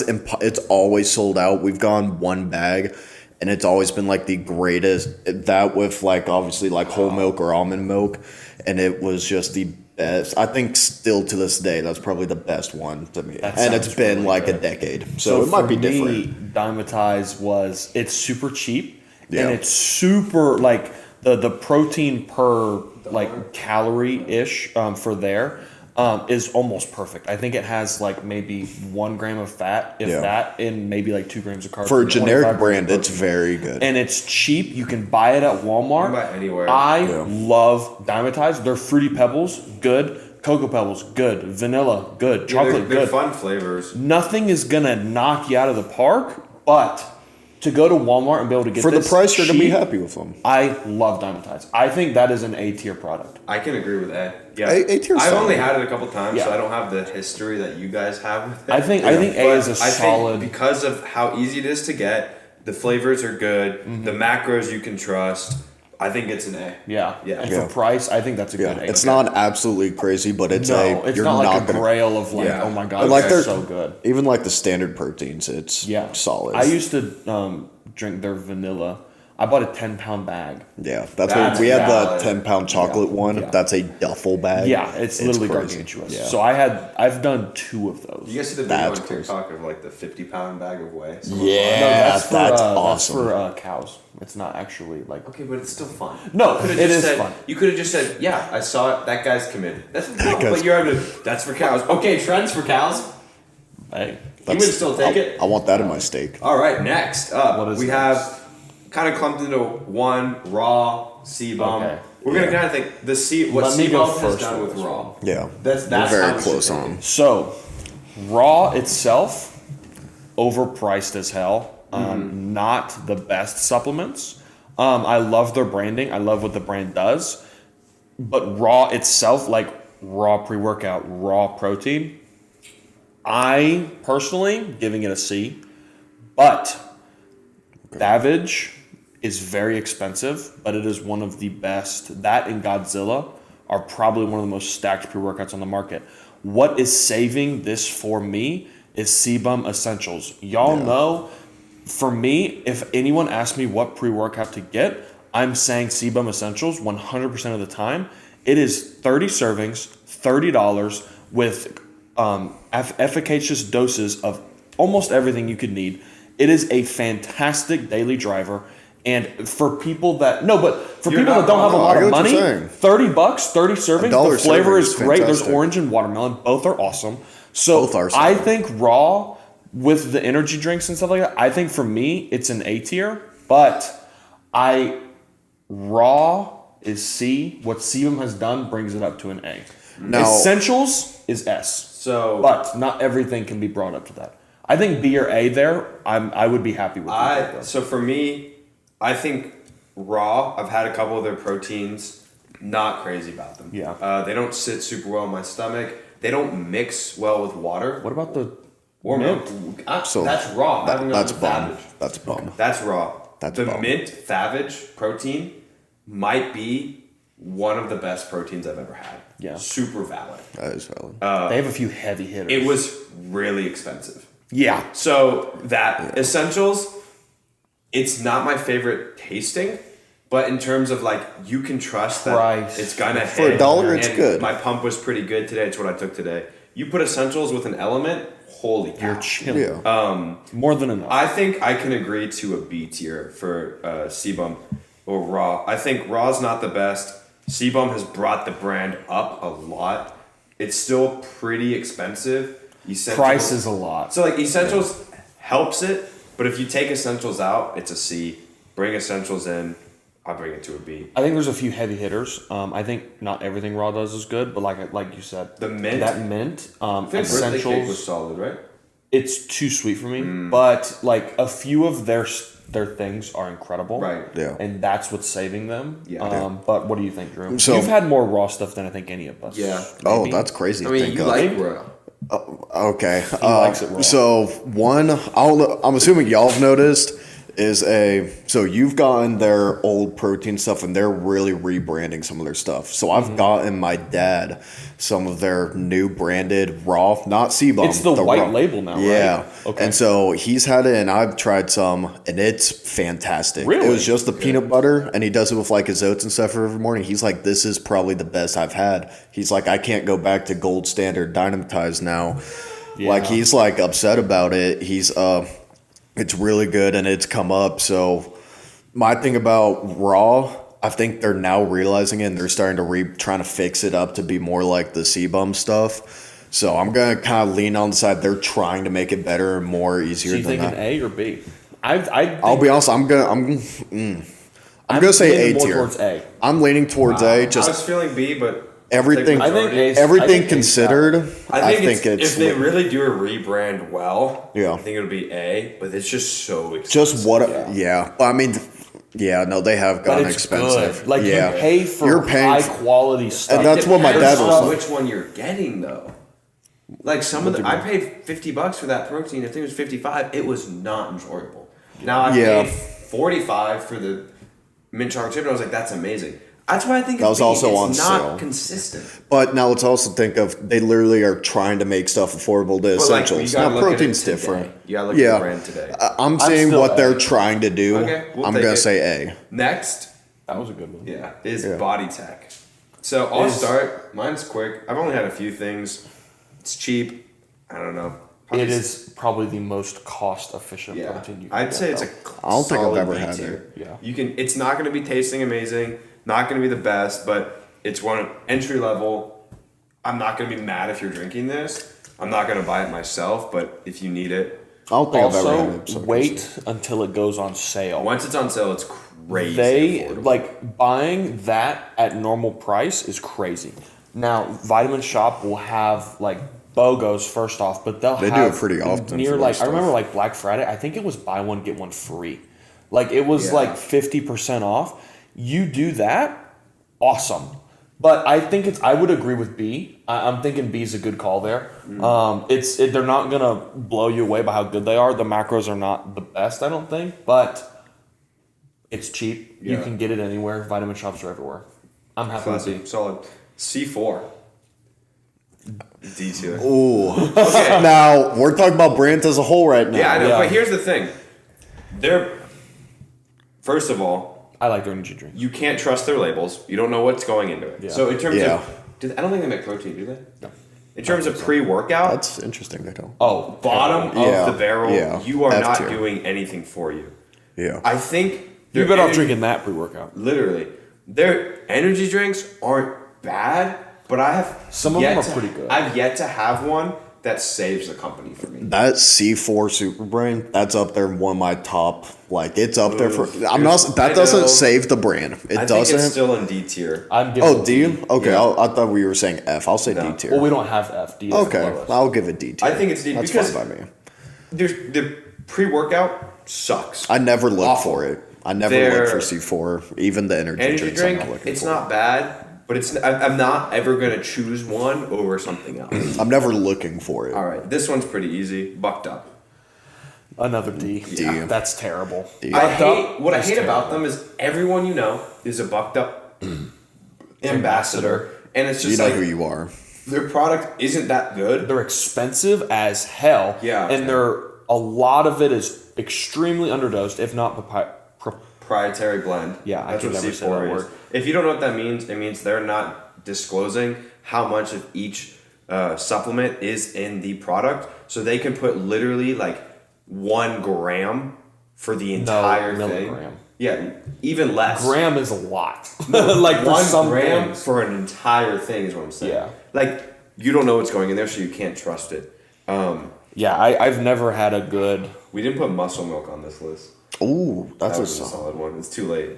Speaker 3: it's always sold out. We've gone one bag, and it's always been like the greatest. That with like obviously like whole milk or almond milk, and it was just the best. I think still to this day, that's probably the best one to me.
Speaker 2: That
Speaker 3: And it's
Speaker 2: sounds
Speaker 3: been
Speaker 2: really
Speaker 3: like a
Speaker 2: good.
Speaker 3: decade. So it might be
Speaker 2: for
Speaker 3: different.
Speaker 2: me, Dymatize it's super cheap
Speaker 3: Yeah.
Speaker 2: and it's super like the protein per like calorie ish for there is almost perfect. I think it has like maybe 1 gram of fat, if
Speaker 3: Yeah.
Speaker 2: that, and maybe like 2 grams of carbs.
Speaker 3: For a
Speaker 2: and 25
Speaker 3: generic
Speaker 2: grams of
Speaker 3: brand, it's
Speaker 2: protein.
Speaker 3: very good.
Speaker 2: And it's cheap. You can buy it at Walmart.
Speaker 1: You can buy it anywhere.
Speaker 2: I
Speaker 3: Yeah.
Speaker 2: love Dymatize. They're fruity pebbles, good. Cocoa pebbles, good. Vanilla, good. Chocolate,
Speaker 1: they're
Speaker 2: good.
Speaker 1: fun flavors.
Speaker 2: Nothing is gonna knock you out of the park, but to go to Walmart and be able to get
Speaker 3: For the
Speaker 2: this
Speaker 3: price, you're going to be
Speaker 2: cheap,
Speaker 3: happy with them.
Speaker 2: I love Dymatize. I think that is an A tier product.
Speaker 1: I can agree with A. Yeah,
Speaker 3: A tier's
Speaker 1: I've
Speaker 3: fine.
Speaker 1: only had it a couple times, so
Speaker 2: Yeah.
Speaker 1: I don't have the history that you guys have with it.
Speaker 2: I think A
Speaker 1: But
Speaker 2: is a
Speaker 1: I
Speaker 2: solid.
Speaker 1: think because of how easy it is to get, the flavors are good, the macros you can trust. I think it's an A.
Speaker 2: Yeah,
Speaker 1: Yeah.
Speaker 2: And
Speaker 3: Yeah.
Speaker 2: for price, I think that's a
Speaker 3: Yeah,
Speaker 2: good A.
Speaker 3: it's not absolutely crazy, but it's
Speaker 2: It's
Speaker 3: you're
Speaker 2: not like a
Speaker 3: gonna,
Speaker 2: grail of like,
Speaker 1: Yeah.
Speaker 2: oh my god,
Speaker 3: And, like,
Speaker 2: it's
Speaker 3: they're-
Speaker 2: so good.
Speaker 3: even like the standard proteins, it's solid.
Speaker 2: I used to drink their vanilla. I bought a 10-pound bag.
Speaker 3: yeah,
Speaker 1: That's
Speaker 3: what we had
Speaker 1: valid.
Speaker 3: the 10-pound chocolate one.
Speaker 2: Yeah.
Speaker 3: That's a duffel bag.
Speaker 2: Yeah, it's literally
Speaker 3: crazy.
Speaker 2: gargantuous.
Speaker 3: Yeah.
Speaker 2: So I've done 2 of those.
Speaker 1: You guys see the video
Speaker 3: That's
Speaker 1: on TikTok of like the 50-pound bag of whey?
Speaker 3: Yeah,
Speaker 2: No,
Speaker 3: that's awesome.
Speaker 2: That's for cows. It's not actually like.
Speaker 1: Okay, but it's still fun.
Speaker 2: No,
Speaker 1: You could've
Speaker 2: it
Speaker 1: just
Speaker 2: is
Speaker 1: said-
Speaker 2: fun.
Speaker 1: You could have just said, "Yeah, I saw it. That guy's committed." That's no,
Speaker 3: Because-
Speaker 1: but you're having that's for cows. Okay, trends for cows.
Speaker 2: Hey,
Speaker 1: You would still take it.
Speaker 3: I want that in my steak.
Speaker 1: All right, next up,
Speaker 2: What is
Speaker 1: we
Speaker 2: next?
Speaker 1: have kind of clumped into one raw C-bomb.
Speaker 2: Okay.
Speaker 1: We're gonna
Speaker 3: Yeah.
Speaker 1: kind of think what
Speaker 2: Let me go
Speaker 1: C-bomb has
Speaker 2: first
Speaker 1: done
Speaker 2: on
Speaker 1: with
Speaker 2: this
Speaker 1: raw.
Speaker 2: one.
Speaker 3: Yeah,
Speaker 1: That's
Speaker 3: we're
Speaker 1: how
Speaker 3: very
Speaker 1: we
Speaker 3: close
Speaker 1: should
Speaker 3: on
Speaker 1: take
Speaker 3: 'em.
Speaker 2: So, raw itself, overpriced as hell. Not the best supplements. I love their branding. I love what the brand does. But raw itself, like raw pre-workout, raw protein, I personally giving it a C. But Savage is very expensive, but it is one of the best. That and Godzilla are probably one of the most stacked pre-workouts on the market. What is saving this for me is Sebum Essentials. Y'all know, for me, if anyone asks me what pre-workout to get, I'm saying Sebum Essentials 100% of the time. It is 30 servings, $30 with efficacious doses of almost everything you could need. It is a fantastic daily driver. And for people that people that don't have a
Speaker 3: wrong.
Speaker 2: lot
Speaker 3: I
Speaker 2: of
Speaker 3: get what you're
Speaker 2: money,
Speaker 3: saying.
Speaker 2: $30, 30 servings.
Speaker 3: $1
Speaker 2: The flavor
Speaker 3: serving
Speaker 2: is
Speaker 3: is
Speaker 2: great. There's
Speaker 3: fantastic.
Speaker 2: orange and watermelon. Both are awesome. So
Speaker 3: Both are
Speaker 2: I
Speaker 3: solid.
Speaker 2: think raw with the energy drinks and stuff like that, I think for me it's an A tier. But raw is C. What Sebum has done brings it up to an A.
Speaker 3: Now-
Speaker 2: Essentials is S.
Speaker 1: So
Speaker 2: But not everything can be brought up to that. I think B or A there. I would be happy with. that.
Speaker 1: so for me, I think raw. I've had a couple of their proteins. Not crazy about them.
Speaker 2: Yeah.
Speaker 1: They don't sit super well in my stomach. They don't mix well with water.
Speaker 2: What about the
Speaker 1: Or
Speaker 2: mint?
Speaker 3: So
Speaker 1: that's raw. I haven't gotten
Speaker 3: that's
Speaker 1: to
Speaker 3: bum.
Speaker 1: Savage.
Speaker 3: That's bum.
Speaker 1: That's raw.
Speaker 3: That's
Speaker 1: the
Speaker 3: bum.
Speaker 1: mint Savage protein might be one of the best proteins I've ever had.
Speaker 2: Yeah.
Speaker 1: Super valid.
Speaker 3: That is valid.
Speaker 2: They have a few heavy hitters.
Speaker 1: It was really expensive.
Speaker 2: Yeah.
Speaker 1: So that Essentials, it's not my favorite tasting, but in terms of like you can trust that
Speaker 2: Price.
Speaker 1: it's gonna
Speaker 3: For
Speaker 1: hit.
Speaker 3: $1, it's
Speaker 1: and
Speaker 3: good.
Speaker 1: My pump was pretty good today. It's what I took today. You put Essentials with an element, holy cow.
Speaker 2: You're chilling.
Speaker 3: Yeah.
Speaker 2: More than enough.
Speaker 1: I think I can agree to a B tier for Sebum or Raw. I think Raw's not the best. Sebum has brought the brand up a lot. It's still pretty expensive.
Speaker 2: Price is a lot.
Speaker 1: So like Essentials helps it, but if you take Essentials out, it's a C. Bring Essentials in, I'll bring it to a B.
Speaker 2: I think there's a few heavy hitters. I think not everything Raw does is good, but like you said,
Speaker 1: The mint?
Speaker 2: that mint,
Speaker 1: I think birthday cake was
Speaker 2: Essentials,
Speaker 1: solid, right?
Speaker 2: it's too sweet for me. But like a few of their things are incredible,
Speaker 1: Right.
Speaker 3: Yeah.
Speaker 2: and that's what's saving them.
Speaker 1: Yeah.
Speaker 2: But what do you think, Drew?
Speaker 3: So-
Speaker 2: You've had more Raw stuff than I think any of us.
Speaker 1: Yeah.
Speaker 3: Oh,
Speaker 2: maybe.
Speaker 3: that's crazy.
Speaker 1: I
Speaker 3: to
Speaker 1: mean,
Speaker 3: think
Speaker 1: you
Speaker 3: of.
Speaker 1: like Raw.
Speaker 3: Okay.
Speaker 2: likes it raw.
Speaker 3: So one, I'm assuming y'all have noticed so you've gotten their old protein stuff and they're really rebranding some of their stuff. So I've gotten my dad some of their new branded raw, not CBum.
Speaker 2: It's the white
Speaker 3: raw.
Speaker 2: label now,
Speaker 3: Yeah.
Speaker 2: right? Okay.
Speaker 3: And so he's had it and I've tried some and it's fantastic.
Speaker 2: Really?
Speaker 3: It was just the peanut butter and he does it with like his oats and stuff every morning. He's like, this is probably the best I've had. He's like, I can't go back to gold standard Dynamatized now.
Speaker 2: Yeah.
Speaker 3: Like he's like upset about it. It's really good and it's come up. So my thing about raw, I think they're now realizing it and they're starting to trying to fix it up to be more like the CBum stuff. So I'm gonna kind of lean on the side they're trying to make it better and more easier
Speaker 2: So you
Speaker 3: than
Speaker 2: thinking
Speaker 3: that.
Speaker 2: A or B? I'll
Speaker 3: I'll be honest. I'm gonna say A
Speaker 2: more
Speaker 3: tier.
Speaker 2: towards A.
Speaker 3: I'm leaning towards A.
Speaker 1: I
Speaker 3: Just
Speaker 1: was feeling B, but
Speaker 3: everything.
Speaker 2: I think A's- I
Speaker 3: Everything
Speaker 2: think A's
Speaker 3: considered,
Speaker 1: I think it's if they really do a rebrand well,
Speaker 3: Yeah.
Speaker 1: I think it'll be A, but it's just so expensive.
Speaker 3: just what? Yeah. I mean, yeah. No, they have
Speaker 2: But
Speaker 3: gotten
Speaker 2: it's
Speaker 3: expensive.
Speaker 2: good. Like
Speaker 3: yeah.
Speaker 2: you pay for
Speaker 3: You're paying
Speaker 2: high
Speaker 3: for-
Speaker 2: quality stuff.
Speaker 3: And that's what my dad
Speaker 1: Depends
Speaker 3: was
Speaker 1: on
Speaker 3: like.
Speaker 1: which one you're getting though. Like some of the, I paid $50 for that protein. I think it was 55. It was not enjoyable. Now I
Speaker 3: Yeah.
Speaker 1: paid 45 for the mint chocolate chip, and I was like, that's amazing. That's why I think
Speaker 3: That was also on
Speaker 1: it's not
Speaker 3: sale.
Speaker 1: consistent.
Speaker 3: But now let's also think of they literally are trying to make stuff affordable to
Speaker 1: But like, you
Speaker 3: essentials.
Speaker 1: gotta
Speaker 3: Now
Speaker 1: look at it
Speaker 3: protein's
Speaker 1: today.
Speaker 3: different.
Speaker 1: You gotta look
Speaker 3: Yeah.
Speaker 1: at the brand today.
Speaker 3: I'm saying
Speaker 2: still
Speaker 3: what
Speaker 2: A.
Speaker 3: they're trying to do.
Speaker 1: Okay, we'll
Speaker 3: I'm
Speaker 1: take
Speaker 3: gonna
Speaker 1: it.
Speaker 3: say A.
Speaker 1: Next,
Speaker 2: That was a good one.
Speaker 1: yeah, is
Speaker 3: Yeah.
Speaker 1: body tech. So I'll start. Mine's quick. I've only had a few things. It's cheap. I don't know.
Speaker 2: It is probably the most cost efficient
Speaker 1: Yeah,
Speaker 2: protein you can
Speaker 1: I'd
Speaker 2: get,
Speaker 1: say it's a.
Speaker 2: though.
Speaker 3: I don't think I've
Speaker 1: solid
Speaker 3: ever
Speaker 1: B
Speaker 3: had
Speaker 1: tier.
Speaker 3: it.
Speaker 2: Yeah.
Speaker 1: You can. It's not going to be tasting amazing. Not going to be the best, but it's one entry level. I'm not going to be mad if you're drinking this. I'm not going to buy it myself, but if you need it,
Speaker 3: I don't think I've ever had
Speaker 2: Also,
Speaker 3: it. so
Speaker 2: wait until it goes on sale.
Speaker 1: once it's on sale, it's crazy.
Speaker 2: They
Speaker 1: affordable.
Speaker 2: like buying that at normal price is crazy. Now, Vitamin Shop will have like BOGOs first off, but they'll
Speaker 3: They do
Speaker 2: have
Speaker 3: it pretty often
Speaker 2: near
Speaker 3: for
Speaker 2: like
Speaker 3: their
Speaker 2: I remember
Speaker 3: stuff.
Speaker 2: like Black Friday. I think it was buy one get one free. Like it was
Speaker 1: Yeah.
Speaker 2: like 50% off. You do that, awesome. But I think I would agree with B. I'm thinking B is a good call there. They're not gonna blow you away by how good they are. The macros are not the best, I don't think, but it's cheap. You
Speaker 1: Yeah.
Speaker 2: can get it anywhere. Vitamin shops are everywhere. I'm happy with B.
Speaker 1: classic, solid. C4. D tier.
Speaker 3: Ooh.
Speaker 1: Okay.
Speaker 3: Now we're talking about brands as a whole right now.
Speaker 1: Yeah, I know.
Speaker 2: Yeah.
Speaker 1: But here's the thing. They're first of all,
Speaker 2: I like their energy drink.
Speaker 1: you can't trust their labels. You don't know what's going into it.
Speaker 2: Yeah.
Speaker 1: So in terms
Speaker 3: Yeah.
Speaker 1: of, I don't think they make protein, do they?
Speaker 2: No.
Speaker 1: In terms of pre-workout,
Speaker 3: That's interesting. They don't.
Speaker 2: Oh,
Speaker 1: bottom
Speaker 3: Yeah.
Speaker 1: of the barrel,
Speaker 3: Yeah.
Speaker 1: you are
Speaker 3: F
Speaker 1: not
Speaker 3: tier.
Speaker 1: doing anything for you.
Speaker 3: Yeah.
Speaker 1: I think
Speaker 2: You're
Speaker 1: their
Speaker 2: better off
Speaker 1: energy-
Speaker 2: drinking that pre-workout.
Speaker 1: Literally, their energy drinks aren't bad, but I have
Speaker 2: Some of them are pretty good.
Speaker 1: I've yet to have one that saves the company for me.
Speaker 3: That C4 Super Brain, that's up there in one of my top. Like it's up there for. I'm not.
Speaker 1: I
Speaker 3: That doesn't
Speaker 1: know.
Speaker 3: save the brand. It
Speaker 1: I think
Speaker 3: doesn't.
Speaker 1: it's still in D tier.
Speaker 2: I'm giving
Speaker 3: Oh,
Speaker 2: it
Speaker 3: do
Speaker 2: D.
Speaker 3: you? Okay,
Speaker 1: Yeah.
Speaker 3: I thought we were saying F. I'll say
Speaker 1: No.
Speaker 3: D tier.
Speaker 2: Well, we don't have F. D is
Speaker 3: Okay,
Speaker 2: the lowest.
Speaker 3: I'll give it D tier.
Speaker 1: I think it's D
Speaker 3: That's
Speaker 1: because
Speaker 3: fine by me.
Speaker 1: the pre-workout sucks.
Speaker 3: I never look
Speaker 1: Awful.
Speaker 3: for it. I never
Speaker 1: Their
Speaker 3: look for C4. Even the energy,
Speaker 1: Energy
Speaker 3: drinks,
Speaker 1: drink,
Speaker 3: I'm not looking
Speaker 1: it's
Speaker 3: for.
Speaker 1: not bad, but I'm not ever gonna choose one over something else.
Speaker 3: I'm never looking for it.
Speaker 1: All right, this one's pretty easy. Bucked up.
Speaker 2: Another D.
Speaker 3: D.
Speaker 2: That's terrible.
Speaker 3: D.
Speaker 1: I
Speaker 2: Bucked Up
Speaker 1: hate what I
Speaker 2: is
Speaker 1: hate about
Speaker 2: terrible.
Speaker 1: them is everyone you know is a bucked up ambassador, and it's
Speaker 3: You
Speaker 1: just
Speaker 3: know
Speaker 1: like
Speaker 3: who you are.
Speaker 1: their product isn't that good.
Speaker 2: They're expensive as hell.
Speaker 1: Yeah.
Speaker 2: And a lot of it is extremely underdosed, if not
Speaker 1: Proprietary blend.
Speaker 2: Yeah, I
Speaker 1: that's
Speaker 2: could
Speaker 1: what
Speaker 2: never say
Speaker 1: C4
Speaker 2: that
Speaker 1: is.
Speaker 2: word.
Speaker 1: If you don't know what that means, it means they're not disclosing how much of each supplement is in the product, so they can put literally like 1 gram for the entire thing.
Speaker 2: milligram.
Speaker 1: Yeah, even less.
Speaker 2: gram is a lot. Like for
Speaker 1: 1
Speaker 2: some
Speaker 1: gram
Speaker 2: things.
Speaker 1: for an entire thing is what I'm saying.
Speaker 2: Yeah.
Speaker 1: Like you don't know what's going in there, so you can't trust it.
Speaker 2: Yeah, I've never had a good.
Speaker 1: We didn't put muscle milk on this list.
Speaker 3: Ooh, that's
Speaker 1: That
Speaker 3: a
Speaker 1: was a
Speaker 3: solid.
Speaker 1: solid one. It's too late.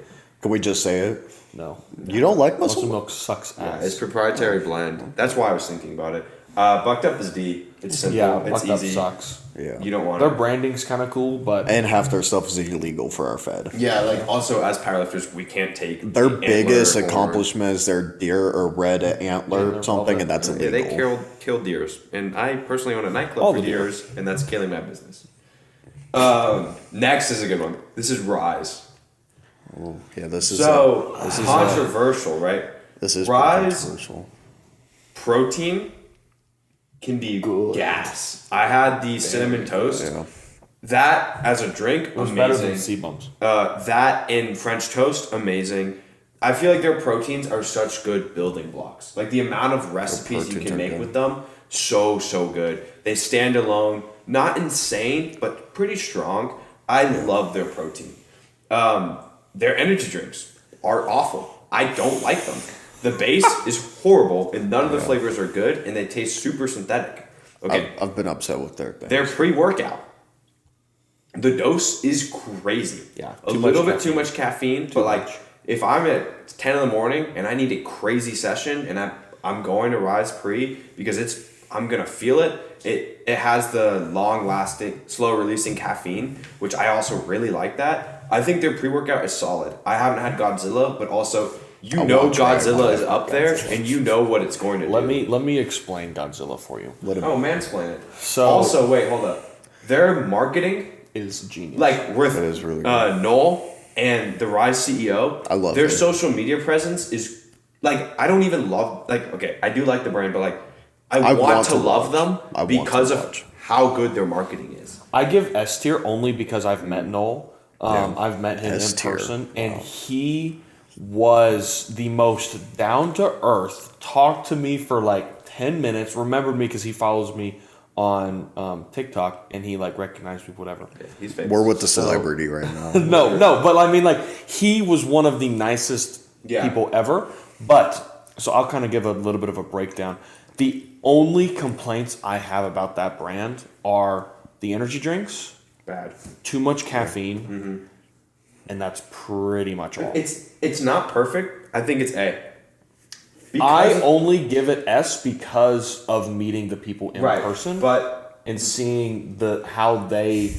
Speaker 3: Can we just say it?
Speaker 2: No.
Speaker 3: You don't like
Speaker 2: Muscle
Speaker 3: muscle?
Speaker 2: milk sucks
Speaker 1: Yeah,
Speaker 2: ass.
Speaker 1: it's proprietary blend. That's why I was thinking about it. Bucked up is D. It's simple.
Speaker 2: Yeah,
Speaker 1: it's
Speaker 2: Bucked Up
Speaker 1: easy.
Speaker 2: sucks.
Speaker 3: Yeah.
Speaker 1: You don't want
Speaker 2: Their
Speaker 1: it.
Speaker 2: branding's kind of cool, but
Speaker 3: And half their stuff is illegal for our Fed.
Speaker 1: Yeah, like also as powerlifters, we can't take
Speaker 3: Their
Speaker 1: the
Speaker 3: biggest
Speaker 1: antler or-
Speaker 3: accomplishment is their deer or red antler
Speaker 2: they're
Speaker 3: something,
Speaker 2: public.
Speaker 3: and that's
Speaker 1: Yeah,
Speaker 3: illegal.
Speaker 1: they killed deers, and I personally own a nightclub
Speaker 2: All
Speaker 1: for
Speaker 2: the deers.
Speaker 1: deers, and that's killing my business. Next is a good one. This is Rise.
Speaker 3: Oh, yeah, this is
Speaker 1: Controversial, right?
Speaker 3: This is
Speaker 1: Rise
Speaker 3: controversial.
Speaker 1: protein can be gas. I had the cinnamon toast.
Speaker 3: Yeah.
Speaker 1: That as a drink,
Speaker 2: It was better than
Speaker 1: amazing.
Speaker 2: C-bums.
Speaker 1: That in French toast, amazing. I feel like their proteins are such good building blocks. Like the amount of recipes you
Speaker 3: proteins
Speaker 1: can
Speaker 3: are
Speaker 1: make
Speaker 3: good.
Speaker 1: with them, so good. They stand alone, not insane, but pretty strong. I love their protein. Their energy drinks are awful. I don't like them. The base is horrible, and none of the flavors are good, and they taste super synthetic. Okay,
Speaker 3: I've been upset with their thing.
Speaker 1: their pre-workout. The dose is crazy.
Speaker 2: Yeah,
Speaker 1: a
Speaker 2: too
Speaker 1: little
Speaker 2: much
Speaker 1: bit too much caffeine, but like
Speaker 2: much.
Speaker 1: if I'm at 10 in the morning and I need a crazy session and I'm going to Rise Pre because I'm gonna feel it. It has the long lasting, slow releasing caffeine, which I also really like that. I think their pre-workout is solid. I haven't had Godzilla, but also
Speaker 3: I won't try it.
Speaker 1: Godzilla is up there and you know what it's going to do.
Speaker 2: Let me explain Godzilla for you.
Speaker 3: Let him,
Speaker 1: Oh, mansplain it.
Speaker 2: So-
Speaker 1: also, wait, hold up. Their marketing,
Speaker 2: Is genius.
Speaker 1: like with
Speaker 3: That is really good.
Speaker 1: Noel and the Rise CEO,
Speaker 3: I love
Speaker 1: their
Speaker 3: it.
Speaker 1: social media presence is like I don't even love okay, I do like the brand, but like I want to love them
Speaker 3: I want to
Speaker 1: because of
Speaker 3: watch.
Speaker 1: how good their marketing is.
Speaker 2: I give S tier only because I've met Noel. I've met him
Speaker 3: S
Speaker 2: in
Speaker 3: tier.
Speaker 2: person, and he was the most down to earth. Talked to me for like 10 minutes. Remembered me because he follows me on TikTok, and he like recognized me, whatever.
Speaker 1: Yeah, he's famous.
Speaker 3: we're with the celebrity right now.
Speaker 2: No, but I mean, like, he was one of the nicest
Speaker 1: Yeah.
Speaker 2: people ever. But, so I'll kind of give a little bit of a breakdown. The only complaints I have about that brand are the energy drinks,
Speaker 1: bad.
Speaker 2: too much caffeine, and that's pretty much all.
Speaker 1: It's not perfect. I think it's A.
Speaker 2: I only give it S because of meeting the people in person,
Speaker 1: but
Speaker 2: and seeing how they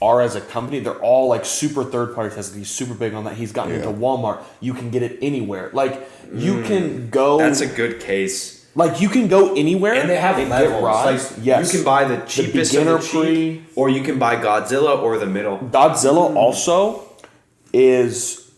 Speaker 2: are as a company. They're all like super third party tested. He's super big on that. He's gotten into Walmart. You can get it anywhere. Like you can go.
Speaker 1: that's a good case.
Speaker 2: Like you can go anywhere
Speaker 1: And they have
Speaker 2: get
Speaker 1: levels.
Speaker 2: Rise.
Speaker 1: Like
Speaker 2: Yes.
Speaker 1: you can buy the cheapest of
Speaker 2: beginner
Speaker 1: the cheap, or you can buy Godzilla or the middle.
Speaker 2: Godzilla also is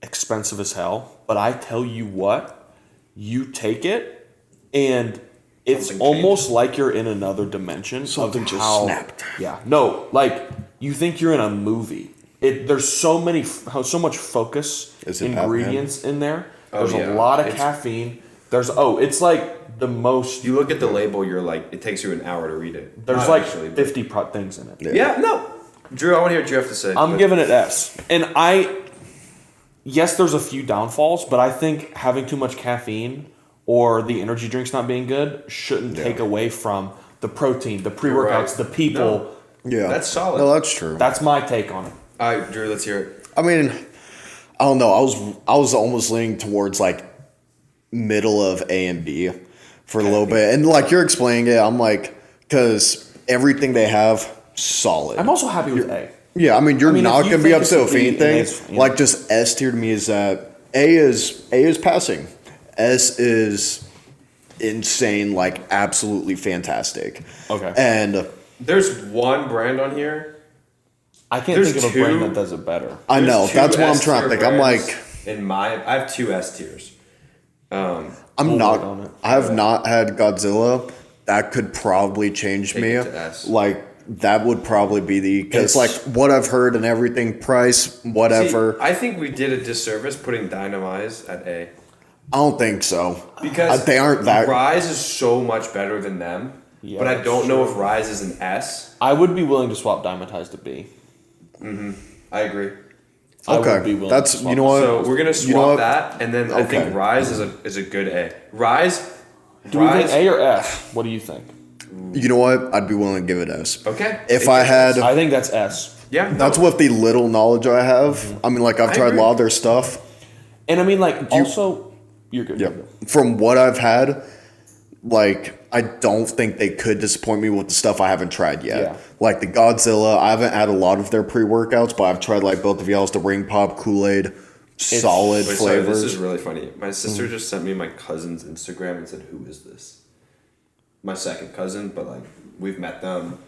Speaker 2: expensive as hell, but I tell you what, you take it and it's
Speaker 1: Something
Speaker 2: almost like you're in another dimension.
Speaker 3: Something
Speaker 2: of
Speaker 3: just
Speaker 2: how,
Speaker 3: snapped.
Speaker 2: Yeah, no, like you think you're in a movie. There's so much focus,
Speaker 3: Is it
Speaker 2: ingredients in there.
Speaker 1: Oh,
Speaker 2: There's
Speaker 1: yeah.
Speaker 2: a lot of
Speaker 1: It's-
Speaker 2: caffeine. It's like the most.
Speaker 1: You look at the label, you're like, it takes you an hour to read it.
Speaker 2: There's
Speaker 1: Not
Speaker 2: like
Speaker 1: actually, but-
Speaker 2: 50 things in it.
Speaker 1: Yeah, no. Drew, I want to hear what you have to say.
Speaker 2: I'm
Speaker 1: but-
Speaker 2: giving it S. And yes, there's a few downfalls, but I think having too much caffeine or the energy drinks not being good shouldn't take away from the protein, the pre-workouts,
Speaker 1: right.
Speaker 2: the people.
Speaker 1: No.
Speaker 3: Yeah,
Speaker 1: That's solid.
Speaker 3: No, that's true.
Speaker 2: That's my take on it.
Speaker 1: All right, Drew, let's hear it.
Speaker 3: I mean, I don't know. I was almost leaning towards like middle of A and B for a little bit, and like you're explaining it, I'm like, because everything they have solid.
Speaker 2: I'm also happy with A.
Speaker 3: Yeah, I mean, you're
Speaker 2: I mean,
Speaker 3: not
Speaker 2: if you
Speaker 3: gonna be
Speaker 2: think
Speaker 3: upset
Speaker 2: it's
Speaker 3: with
Speaker 2: a B,
Speaker 3: anything.
Speaker 2: it's- yeah.
Speaker 3: Like just S tier to me is that A is passing. S is insane, like absolutely fantastic.
Speaker 2: Okay.
Speaker 3: And
Speaker 1: There's one brand on here.
Speaker 2: I can't
Speaker 1: There's
Speaker 2: think of a
Speaker 1: two-
Speaker 2: brand that does it better.
Speaker 3: I know
Speaker 1: There's two
Speaker 3: that's what I'm
Speaker 1: S-tier
Speaker 3: trying to think. I'm
Speaker 1: brands
Speaker 3: like,
Speaker 1: I have two S tiers.
Speaker 3: I'm
Speaker 2: We'll
Speaker 3: not.
Speaker 2: work on it.
Speaker 3: I have not had Godzilla. That could probably change
Speaker 1: Take
Speaker 3: me.
Speaker 1: it to S.
Speaker 3: Like that would probably be because like
Speaker 2: It's-
Speaker 3: what I've heard and everything, price, whatever.
Speaker 1: See, I think we did a disservice putting Dynamize at A.
Speaker 3: I don't think so
Speaker 1: Because
Speaker 3: they aren't that.
Speaker 1: Rise is so much better than them.
Speaker 2: Yeah,
Speaker 1: but I
Speaker 2: that's
Speaker 1: don't know
Speaker 2: true.
Speaker 1: if Rise is an S.
Speaker 2: I would be willing to swap Diamatize to B.
Speaker 1: I agree.
Speaker 2: I would
Speaker 3: Okay,
Speaker 2: be willing
Speaker 3: that's
Speaker 2: to swap
Speaker 3: you know
Speaker 2: it.
Speaker 3: what.
Speaker 1: So we're gonna
Speaker 3: You know
Speaker 1: swap
Speaker 3: what?
Speaker 1: that, and then I think
Speaker 3: Okay.
Speaker 1: Rise is a good A. Rise.
Speaker 2: Do we think
Speaker 1: Rise.
Speaker 2: A or F? What do you think?
Speaker 3: You know what? I'd be willing to give it S.
Speaker 1: Okay.
Speaker 3: If I had,
Speaker 2: I think that's S.
Speaker 1: Yeah. no.
Speaker 3: that's with the little knowledge I have. I mean, like I've
Speaker 1: I
Speaker 3: tried
Speaker 1: agree.
Speaker 3: a lot of their stuff.
Speaker 2: And I mean, like, also, you're good.
Speaker 3: Yeah.
Speaker 2: You're good.
Speaker 3: From what I've had, like I don't think they could disappoint me with the stuff I haven't tried yet.
Speaker 2: Yeah.
Speaker 3: Like the Godzilla, I haven't had a lot of their pre-workouts, but I've tried like both of y'all's, the Ring Pop, Kool-Aid, solid
Speaker 1: Wait, sorry,
Speaker 3: flavors.
Speaker 1: this is really funny. My sister just sent me my cousin's Instagram and said, "Who is this?" My second cousin, but like we've met them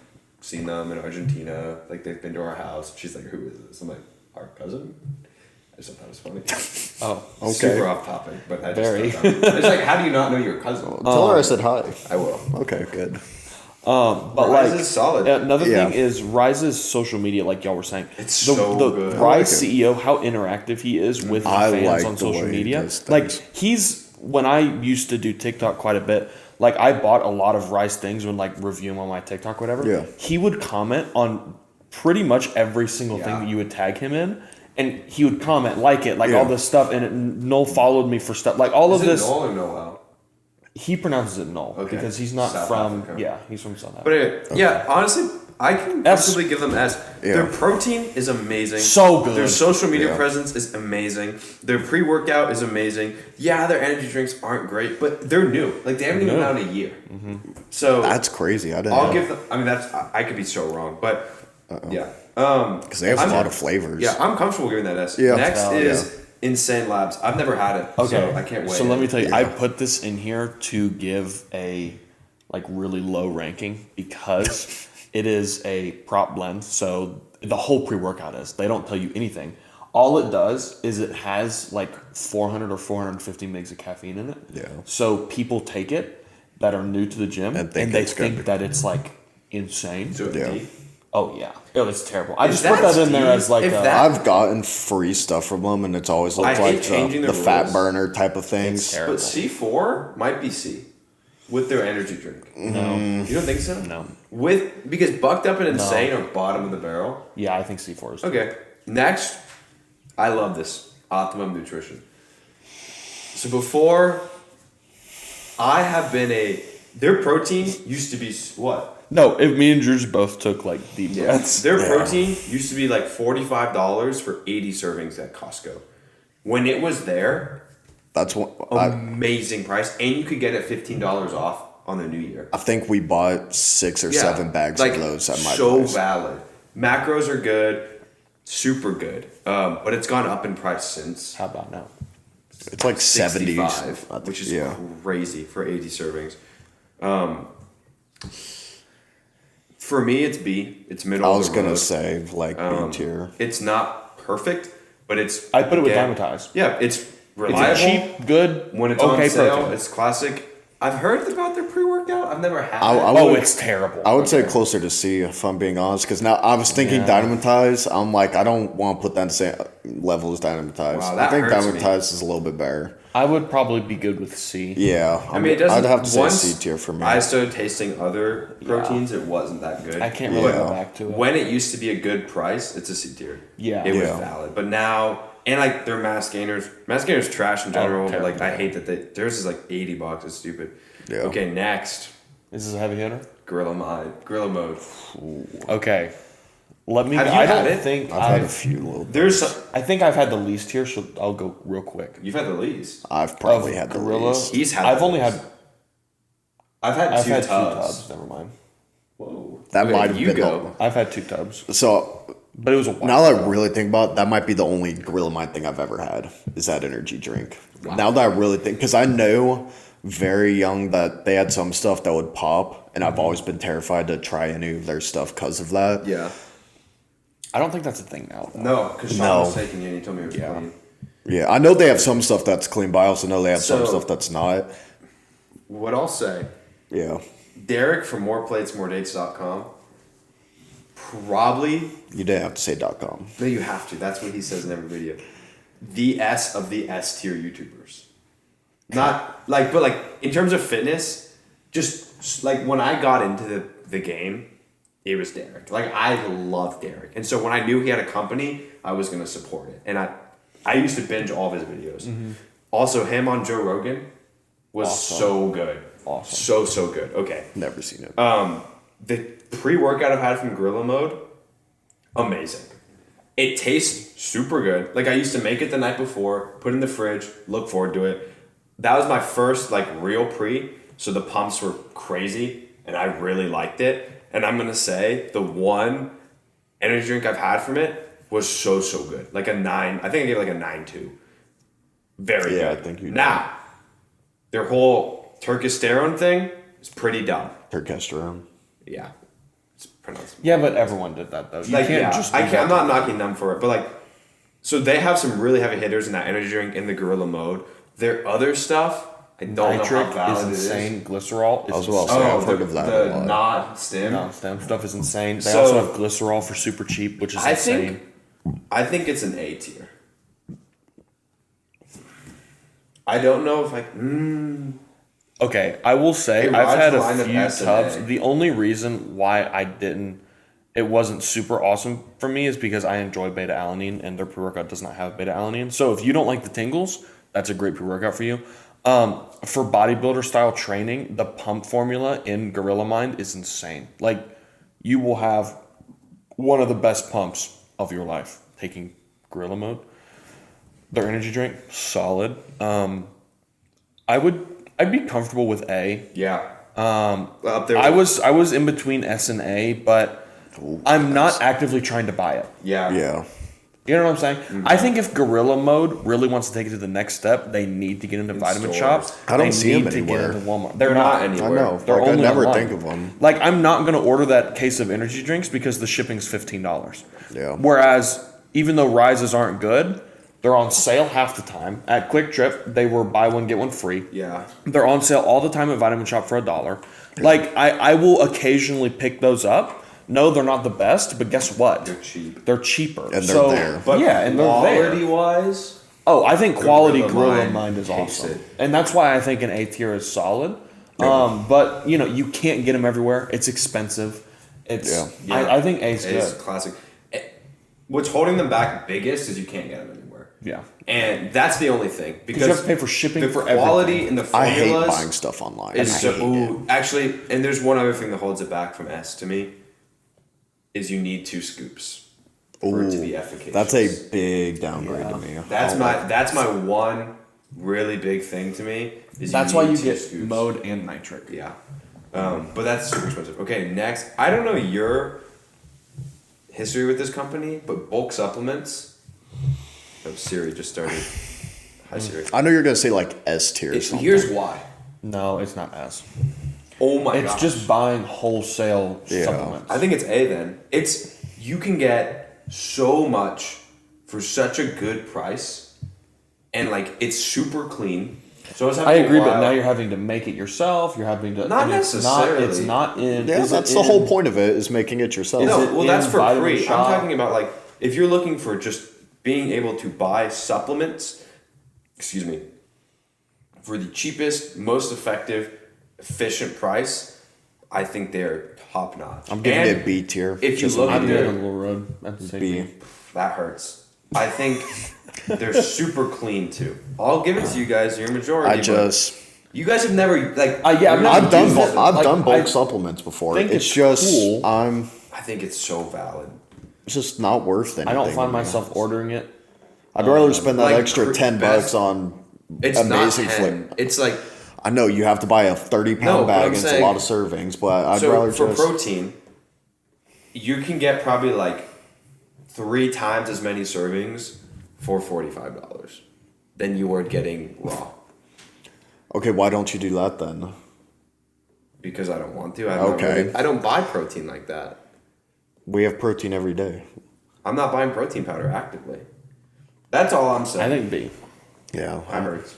Speaker 1: seen them in Argentina. Like they've been to our house. She's like, "Who is this?" I'm like, "Our cousin." I just thought that was funny.
Speaker 2: Oh,
Speaker 3: Okay.
Speaker 1: Super off topic, but I just
Speaker 2: Very.
Speaker 1: thought that was- It's like, how do you not know your cousin?
Speaker 3: Tell her I said hi.
Speaker 1: I will.
Speaker 3: Okay, good.
Speaker 2: but
Speaker 1: Rise
Speaker 2: like
Speaker 1: is solid.
Speaker 2: Another
Speaker 3: Yeah.
Speaker 2: thing is Rise's social media, like y'all were saying.
Speaker 1: It's
Speaker 2: the,
Speaker 1: so
Speaker 2: the
Speaker 1: good.
Speaker 2: Rise
Speaker 3: I like it.
Speaker 2: CEO, how interactive he is with the
Speaker 3: I
Speaker 2: fans
Speaker 3: like
Speaker 2: on
Speaker 3: the
Speaker 2: social
Speaker 3: way he
Speaker 2: media.
Speaker 3: does
Speaker 2: Like
Speaker 3: things.
Speaker 2: he's when I used to do TikTok quite a bit. Like I bought a lot of Rise things when like review him on my TikTok, whatever.
Speaker 3: Yeah.
Speaker 2: He would comment on pretty much every single thing
Speaker 1: Yeah.
Speaker 2: that you would tag him in. And he would comment, like it, like
Speaker 3: Yeah.
Speaker 2: all this stuff, and Noel followed me for stuff, like all
Speaker 1: Is
Speaker 2: of
Speaker 1: it
Speaker 2: this.
Speaker 1: Noel or Noel?
Speaker 2: He pronounces it Noel
Speaker 1: Okay.
Speaker 2: because he's not
Speaker 1: South
Speaker 2: from.
Speaker 1: Africa.
Speaker 2: Yeah, he's from South Africa.
Speaker 1: But anyway, yeah, honestly, I can
Speaker 2: S.
Speaker 1: comfortably give them S.
Speaker 3: Yeah.
Speaker 1: Their protein is amazing.
Speaker 2: So good.
Speaker 1: Their social media
Speaker 3: Yeah.
Speaker 1: presence is amazing. Their pre-workout is amazing. Yeah, their energy drinks aren't great, but they're new. Like they haven't even been out in a year. So
Speaker 3: That's crazy. I didn't
Speaker 1: I'll
Speaker 3: know.
Speaker 1: give them. I mean, I could be so wrong, but yeah.
Speaker 3: Because they have
Speaker 1: I'm-
Speaker 3: a lot of flavors.
Speaker 1: Yeah, I'm comfortable giving that S.
Speaker 3: Yeah.
Speaker 1: Next
Speaker 2: Oh,
Speaker 1: is Insane Labs. I've never had it,
Speaker 2: Okay,
Speaker 1: so I can't wait.
Speaker 2: So let me tell you,
Speaker 3: Yeah.
Speaker 2: I put this in here to give a like really low ranking because it is a prop blend. So the whole pre-workout is. They don't tell you anything. All it does is it has like 400 or 450 mgs of caffeine in it.
Speaker 3: Yeah.
Speaker 2: So people take it that are new to the gym
Speaker 3: And
Speaker 2: and,
Speaker 3: think
Speaker 2: they
Speaker 3: it's good.
Speaker 2: think that it's like insane.
Speaker 1: So
Speaker 3: Yeah.
Speaker 1: D.
Speaker 2: Oh yeah, oh it's terrible. I
Speaker 1: If
Speaker 2: just put that in there
Speaker 1: that's
Speaker 2: as like
Speaker 1: if
Speaker 2: a,
Speaker 1: that-
Speaker 3: I've gotten free stuff from them, and it's always looked
Speaker 1: I hate
Speaker 3: like
Speaker 1: changing
Speaker 3: the
Speaker 1: the
Speaker 3: fat
Speaker 1: rules.
Speaker 3: burner type of things.
Speaker 2: It's terrible.
Speaker 1: But C4 might be C with their energy drink.
Speaker 2: no,
Speaker 1: You don't think so?
Speaker 2: no.
Speaker 1: Because Bucked Up and Insane are bottom of the barrel.
Speaker 2: Yeah, I think C4 is.
Speaker 1: Okay. Next, I love this Optimum Nutrition. So before, I have been their protein used to be what?
Speaker 2: No, if me and Drews both took like deep breaths.
Speaker 1: Their protein used to be like $45 for 80 servings at Costco. When it was there,
Speaker 3: That's what
Speaker 1: amazing price, and you could get it $15 off on the new year.
Speaker 3: I think we bought 6 or 7 bags of those at my
Speaker 1: so
Speaker 3: place.
Speaker 1: valid. Macros are good, super good, but it's gone up in price since.
Speaker 2: How about now?
Speaker 3: It's like 70s,
Speaker 1: 65, which is
Speaker 3: yeah.
Speaker 1: crazy for 80 servings. For me, it's B. It's middle.
Speaker 3: I was
Speaker 1: of the
Speaker 3: gonna
Speaker 1: road.
Speaker 3: say like B tier.
Speaker 1: It's not perfect, but it's.
Speaker 2: I put it with
Speaker 1: again,
Speaker 2: Dimetized.
Speaker 1: Yeah, it's
Speaker 2: It's
Speaker 1: reliable.
Speaker 2: a cheap, good,
Speaker 1: When it's
Speaker 2: okay
Speaker 1: on sale,
Speaker 2: protein.
Speaker 1: it's classic. I've heard about their pre-workout. I've never had
Speaker 3: I
Speaker 1: it.
Speaker 2: Oh,
Speaker 3: would-
Speaker 2: it's terrible.
Speaker 3: I would say closer to C if I'm being honest, because now I was thinking
Speaker 2: Yeah.
Speaker 3: Dynamitize. I'm like, I don't want to put that in the same level as Dynamitize.
Speaker 1: Wow,
Speaker 3: I
Speaker 1: that
Speaker 3: think
Speaker 1: hurts me.
Speaker 3: Dynamitize is a little bit better.
Speaker 2: I would probably be good with C.
Speaker 3: Yeah,
Speaker 1: I mean, it doesn't.
Speaker 3: I'd have to say
Speaker 1: once
Speaker 3: C tier for me.
Speaker 1: I started tasting other proteins. It wasn't that good.
Speaker 2: I can't really
Speaker 3: Yeah.
Speaker 2: go back to it.
Speaker 1: When it used to be a good price, it's a C tier.
Speaker 2: Yeah.
Speaker 1: it was
Speaker 3: Yeah.
Speaker 1: valid. But now, and like their mass gainers, trash in general. But like I
Speaker 2: terrible.
Speaker 1: hate that theirs is like $80. It's stupid.
Speaker 3: Yeah.
Speaker 1: Okay, next,
Speaker 2: Is this a heavy hitter?
Speaker 1: Gorilla Mode.
Speaker 2: Okay. Let me.
Speaker 1: Have you
Speaker 2: I
Speaker 1: had
Speaker 2: don't
Speaker 1: it?
Speaker 2: think
Speaker 3: I've had a few little.
Speaker 1: There's
Speaker 2: I think I've had the least here, so I'll go real quick.
Speaker 1: you've had the least.
Speaker 3: I've probably
Speaker 2: Of
Speaker 3: had the
Speaker 2: Gorilla.
Speaker 3: least.
Speaker 1: He's had.
Speaker 2: I've
Speaker 1: the
Speaker 2: only
Speaker 1: least.
Speaker 2: had.
Speaker 1: I've had
Speaker 2: I've
Speaker 1: two
Speaker 2: had
Speaker 1: tubs.
Speaker 2: 2 tubs. Never mind.
Speaker 1: Whoa.
Speaker 3: That
Speaker 1: Okay,
Speaker 3: might have
Speaker 1: you
Speaker 3: been
Speaker 1: go.
Speaker 2: I've had 2 tubs,
Speaker 3: So
Speaker 2: but it was a while.
Speaker 3: now that I really think about it, that might be the only Gorilla Mind thing I've ever had is that energy drink. Now that I really think, because I know very young that they had some stuff that would pop, and I've always been terrified to try any of their stuff because of that.
Speaker 1: Yeah.
Speaker 2: I don't think that's a thing now. though.
Speaker 1: No, because Sean
Speaker 3: No.
Speaker 1: was taking you and he told me it was
Speaker 2: Yeah.
Speaker 1: clean.
Speaker 3: Yeah, I know they have some stuff that's clean, but I also know they have some
Speaker 1: So-
Speaker 3: stuff that's not.
Speaker 1: What I'll say,
Speaker 3: Yeah,
Speaker 1: Derek from moreplatesmoredates.com probably,
Speaker 3: you didn't have to say .com.
Speaker 1: no, you have to. That's what he says in every video. The S of the S tier YouTubers. Not like, but like in terms of fitness, just like when I got into the game, it was Derek. Like I love Derek, and so when I knew he had a company, I was gonna support it, and I used to binge all of his videos. Also, him on Joe Rogan was
Speaker 2: Awesome.
Speaker 1: so good.
Speaker 2: Awesome.
Speaker 1: So good. Okay.
Speaker 3: Never seen it.
Speaker 1: The pre-workout I've had from Gorilla Mode, amazing. It tastes super good. Like I used to make it the night before, put it in the fridge, look forward to it. That was my first like real pre, so the pumps were crazy and I really liked it. And I'm gonna say the one energy drink I've had from it was so good. Like a 9. I think I gave it like a 9.2. Very
Speaker 3: Yeah,
Speaker 1: good.
Speaker 3: I think you did.
Speaker 1: Now, their whole Turkish thing is pretty dumb.
Speaker 3: Turkesterone.
Speaker 1: Yeah. It's pronounce.
Speaker 2: Yeah, but everyone did that though. You
Speaker 1: Like,
Speaker 2: can't
Speaker 1: yeah,
Speaker 2: just.
Speaker 1: I
Speaker 2: do
Speaker 1: can't, I'm
Speaker 2: that.
Speaker 1: not knocking them for it, but like, so they have some really heavy hitters in that energy drink in the gorilla mode. Their other stuff, I don't know
Speaker 2: Nitric
Speaker 1: how valid
Speaker 2: is
Speaker 1: it
Speaker 2: insane. Glycerol is
Speaker 3: As well,
Speaker 2: insane.
Speaker 3: so I've heard of that a
Speaker 1: the
Speaker 3: lot.
Speaker 1: not stem.
Speaker 2: No, stem stuff is insane. They
Speaker 1: So-
Speaker 2: also have glycerol for super cheap, which is
Speaker 1: I
Speaker 2: insane.
Speaker 1: think it's an A tier. I don't know if
Speaker 2: Okay, I will say
Speaker 1: It
Speaker 2: I've
Speaker 1: rides
Speaker 2: had
Speaker 1: the
Speaker 2: a
Speaker 1: line of
Speaker 2: few
Speaker 1: S and
Speaker 2: tubs.
Speaker 1: A.
Speaker 2: The only reason why it wasn't super awesome for me is because I enjoy beta alanine and their pre-workout does not have beta alanine. So if you don't like the tingles, that's a great pre-workout for you. For bodybuilder style training, the pump formula in Gorilla Mind is insane. Like you will have one of the best pumps of your life taking Gorilla Mode. Their energy drink, solid. I'd be comfortable with A.
Speaker 1: yeah. Up there.
Speaker 2: I was in between S and A, but I'm not actively trying to buy it.
Speaker 1: Yeah.
Speaker 3: Yeah.
Speaker 2: You know what I'm saying? I think if Gorilla Mode really wants to take it to the next step, they need to get into vitamin
Speaker 1: stores.
Speaker 2: shops.
Speaker 3: I don't
Speaker 2: They
Speaker 3: see 'em
Speaker 2: need to
Speaker 3: anywhere.
Speaker 2: get into Walmart.
Speaker 1: They're not
Speaker 3: I
Speaker 1: anywhere.
Speaker 3: know.
Speaker 2: They're
Speaker 3: Like, I
Speaker 2: only
Speaker 3: never
Speaker 2: online.
Speaker 3: think of them.
Speaker 2: Like I'm not going to order that case of energy drinks because the shipping's $15.
Speaker 3: Yeah.
Speaker 2: Whereas even though Rises aren't good, they're on sale half the time. At Quick Trip, they were buy one get one free.
Speaker 1: Yeah.
Speaker 2: They're on sale all the time at Vitamin Shop for $1. Like I will occasionally pick those up. No, they're not the best, but guess what?
Speaker 1: They're cheap.
Speaker 2: They're cheaper.
Speaker 3: And they're there.
Speaker 1: But
Speaker 2: yeah, and they're
Speaker 1: quality
Speaker 2: there.
Speaker 1: wise,
Speaker 2: Oh, I think quality
Speaker 1: Gorilla
Speaker 2: Gorilla
Speaker 1: Mind
Speaker 2: Mind is
Speaker 1: takes
Speaker 2: awesome,
Speaker 1: it.
Speaker 2: and that's why I think an A tier is solid. But you know you can't get them everywhere. It's expensive. It's
Speaker 3: Yeah.
Speaker 2: I think A's
Speaker 1: it's
Speaker 2: good.
Speaker 1: classic. What's holding them back biggest is you can't get them anywhere.
Speaker 2: Yeah,
Speaker 1: And that's the only thing because
Speaker 2: you have to pay for shipping
Speaker 1: the
Speaker 2: for
Speaker 1: quality
Speaker 2: everything.
Speaker 1: and the
Speaker 3: I
Speaker 1: formulas
Speaker 3: hate buying stuff online.
Speaker 1: is
Speaker 3: I
Speaker 1: so
Speaker 3: hate it.
Speaker 1: ooh, actually, and there's one other thing that holds it back from S to me is you need 2 scoops for it to be efficacious.
Speaker 3: That's a big downgrade to me.
Speaker 1: That's my one really big thing to me. Is
Speaker 2: That's why
Speaker 1: need
Speaker 2: you
Speaker 1: 2
Speaker 2: get
Speaker 1: scoops.
Speaker 2: mode and nitric.
Speaker 1: Yeah, but that's super expensive. Okay, next. I don't know your history with this company, but bulk supplements. Oh, Siri just started. Hi, Siri.
Speaker 3: I know you're gonna say like S tier or something.
Speaker 1: Here's why.
Speaker 2: No, it's not S.
Speaker 1: Oh my
Speaker 2: It's
Speaker 1: gosh.
Speaker 2: just buying wholesale
Speaker 3: Yeah.
Speaker 2: supplements.
Speaker 1: I think it's A then. It's you can get so much for such a good price, and like it's super clean. So I was having
Speaker 2: I agree,
Speaker 1: a
Speaker 2: but
Speaker 1: while-
Speaker 2: now you're having to make it yourself. You're having to.
Speaker 1: Not
Speaker 2: and
Speaker 1: necessarily.
Speaker 2: It's not in.
Speaker 3: Yeah,
Speaker 2: is
Speaker 3: that's
Speaker 2: it
Speaker 3: the whole
Speaker 2: in-
Speaker 3: point of it is making it yourself.
Speaker 2: Is
Speaker 1: No,
Speaker 2: it
Speaker 1: well
Speaker 2: in
Speaker 1: that's for
Speaker 2: Vitamin
Speaker 1: free.
Speaker 2: Shop?
Speaker 1: I'm talking about like if you're looking for just being able to buy supplements. Excuse me. For the cheapest, most effective, efficient price, I think they're top notch.
Speaker 3: I'm giving
Speaker 1: And
Speaker 3: it B tier.
Speaker 1: If you
Speaker 3: just
Speaker 1: look
Speaker 3: a
Speaker 1: at
Speaker 2: I'm
Speaker 3: B.
Speaker 2: good
Speaker 1: their
Speaker 2: on Little Road. That's the same
Speaker 3: B.
Speaker 2: thing.
Speaker 1: that hurts. I think they're super clean too. I'll give it to you guys. You're majority.
Speaker 3: I
Speaker 1: but
Speaker 3: just
Speaker 1: you guys have never like.
Speaker 2: Yeah, I've never
Speaker 3: I've done
Speaker 2: used it.
Speaker 3: I've
Speaker 2: Like,
Speaker 3: done bulk
Speaker 2: I
Speaker 3: supplements before.
Speaker 2: think
Speaker 3: It's
Speaker 2: it's
Speaker 3: just
Speaker 2: cool.
Speaker 1: I think it's so valid.
Speaker 3: it's just not worth anything.
Speaker 2: I don't find
Speaker 3: to me.
Speaker 2: myself ordering it.
Speaker 3: I'd rather spend that
Speaker 1: like
Speaker 3: extra $10
Speaker 1: best-
Speaker 3: on
Speaker 1: It's
Speaker 3: amazing
Speaker 1: not 10.
Speaker 3: flavor.
Speaker 1: It's like
Speaker 3: I know you have to buy a 30-pound
Speaker 1: No, but
Speaker 3: bag
Speaker 1: I'm
Speaker 3: and it's a
Speaker 1: saying-
Speaker 3: lot of servings, but I'd
Speaker 1: so
Speaker 3: rather
Speaker 1: for
Speaker 3: just
Speaker 1: protein, you can get probably like 3 times as many servings for $45 than you are getting raw.
Speaker 3: Okay, why don't you do that then?
Speaker 1: Because I don't want to.
Speaker 3: Okay.
Speaker 1: I don't buy protein like that.
Speaker 3: We have protein every day.
Speaker 1: I'm not buying protein powder actively. That's all I'm saying.
Speaker 2: I think B.
Speaker 3: Yeah.
Speaker 1: That hurts.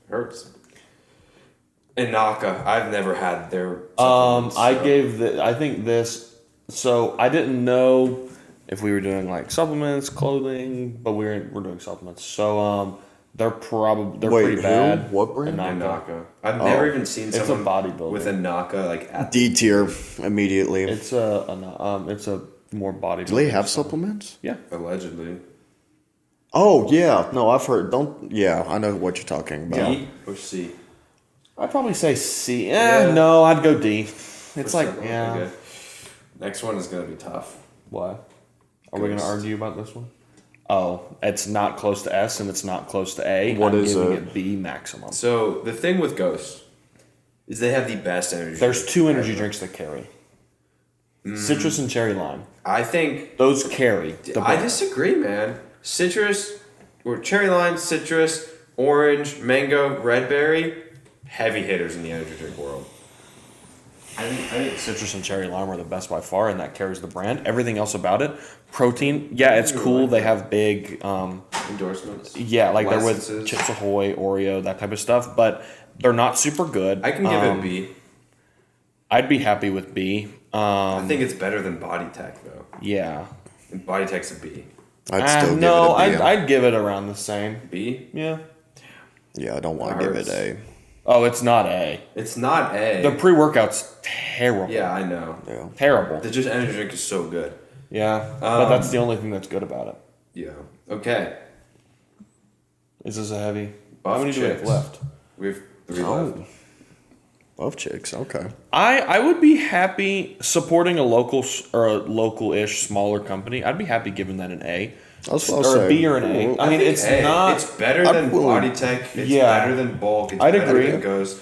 Speaker 1: Hurts. And Naka, I've never had their. supplements,
Speaker 2: I
Speaker 1: so-
Speaker 2: gave I think this. So I didn't know if we were doing like supplements, clothing, but we're doing supplements. So they're
Speaker 3: Wait,
Speaker 2: pretty
Speaker 3: who?
Speaker 2: What
Speaker 3: What brand?
Speaker 2: Naka.
Speaker 1: And Naka. I've never even seen
Speaker 2: It's a
Speaker 1: someone
Speaker 2: bodybuilder.
Speaker 1: with a Naka like at
Speaker 3: D tier immediately.
Speaker 2: It's a more bodybuilding.
Speaker 3: Do they have
Speaker 2: stuff.
Speaker 3: supplements?
Speaker 2: Yeah.
Speaker 1: allegedly.
Speaker 3: Oh yeah, no, I've heard. Don't yeah, I know what you're talking about.
Speaker 1: D or C?
Speaker 2: I'd probably say C.
Speaker 1: Yeah.
Speaker 2: No, I'd go D. It's
Speaker 1: For
Speaker 2: like,
Speaker 1: some-
Speaker 2: yeah.
Speaker 1: okay. Next one is gonna be tough.
Speaker 2: Why? Are we going to
Speaker 1: Ghost.
Speaker 2: argue about this one? Oh, it's not close to S and it's not close to A.
Speaker 3: What
Speaker 2: I'm
Speaker 3: is
Speaker 2: giving
Speaker 3: it?
Speaker 2: B maximum.
Speaker 1: So the thing with Ghost is they have the best energy.
Speaker 2: There's
Speaker 1: drink
Speaker 2: 2 energy
Speaker 1: ever.
Speaker 2: drinks that carry. Citrus and cherry lime.
Speaker 1: I think
Speaker 2: Those carry. The
Speaker 1: I
Speaker 2: brand.
Speaker 1: disagree, man. Citrus or cherry lime, citrus, orange, mango, red berry, heavy hitters in the energy drink world.
Speaker 2: I think citrus and cherry lime are the best by far, and that carries the brand. Everything else about it, protein, yeah, it's cool. They have big,
Speaker 1: Endorsements.
Speaker 2: yeah, like they're with
Speaker 1: Licenses.
Speaker 2: Chips Ahoy, Oreo, that type of stuff, but they're not super good.
Speaker 1: I can give it a B.
Speaker 2: I'd be happy with B.
Speaker 1: I think it's better than Body Tech though.
Speaker 2: Yeah.
Speaker 1: And Body Tech's a B.
Speaker 3: I'd still
Speaker 2: no,
Speaker 3: give it a B.
Speaker 2: I'd give it around the same.
Speaker 1: B?
Speaker 2: Yeah.
Speaker 3: Yeah, I don't want to give it A.
Speaker 2: Oh, it's not A.
Speaker 1: It's not A.
Speaker 2: The pre-workout's terrible.
Speaker 1: Yeah, I know.
Speaker 3: Yeah.
Speaker 2: Terrible.
Speaker 1: The just energy drink is so good.
Speaker 2: Yeah, but that's the only thing that's good about it.
Speaker 1: Yeah. Okay.
Speaker 2: Is this a heavy?
Speaker 1: Buff
Speaker 2: How many do we have
Speaker 1: chicks.
Speaker 2: left?
Speaker 1: We have 3 left.
Speaker 3: Oh. Love chicks. Okay.
Speaker 2: I would be happy supporting a local or a local-ish smaller company. I'd be happy giving that an A.
Speaker 3: That's what I'll
Speaker 2: Or a
Speaker 3: say.
Speaker 2: B or an A. I mean,
Speaker 1: think
Speaker 2: it's
Speaker 1: A.
Speaker 2: not.
Speaker 1: It's better
Speaker 3: I'd
Speaker 1: than
Speaker 3: willing-
Speaker 1: Body Tech. It's
Speaker 2: Yeah.
Speaker 1: better than Bulk. It's
Speaker 2: I'd
Speaker 1: better
Speaker 2: agree.
Speaker 1: than Ghost.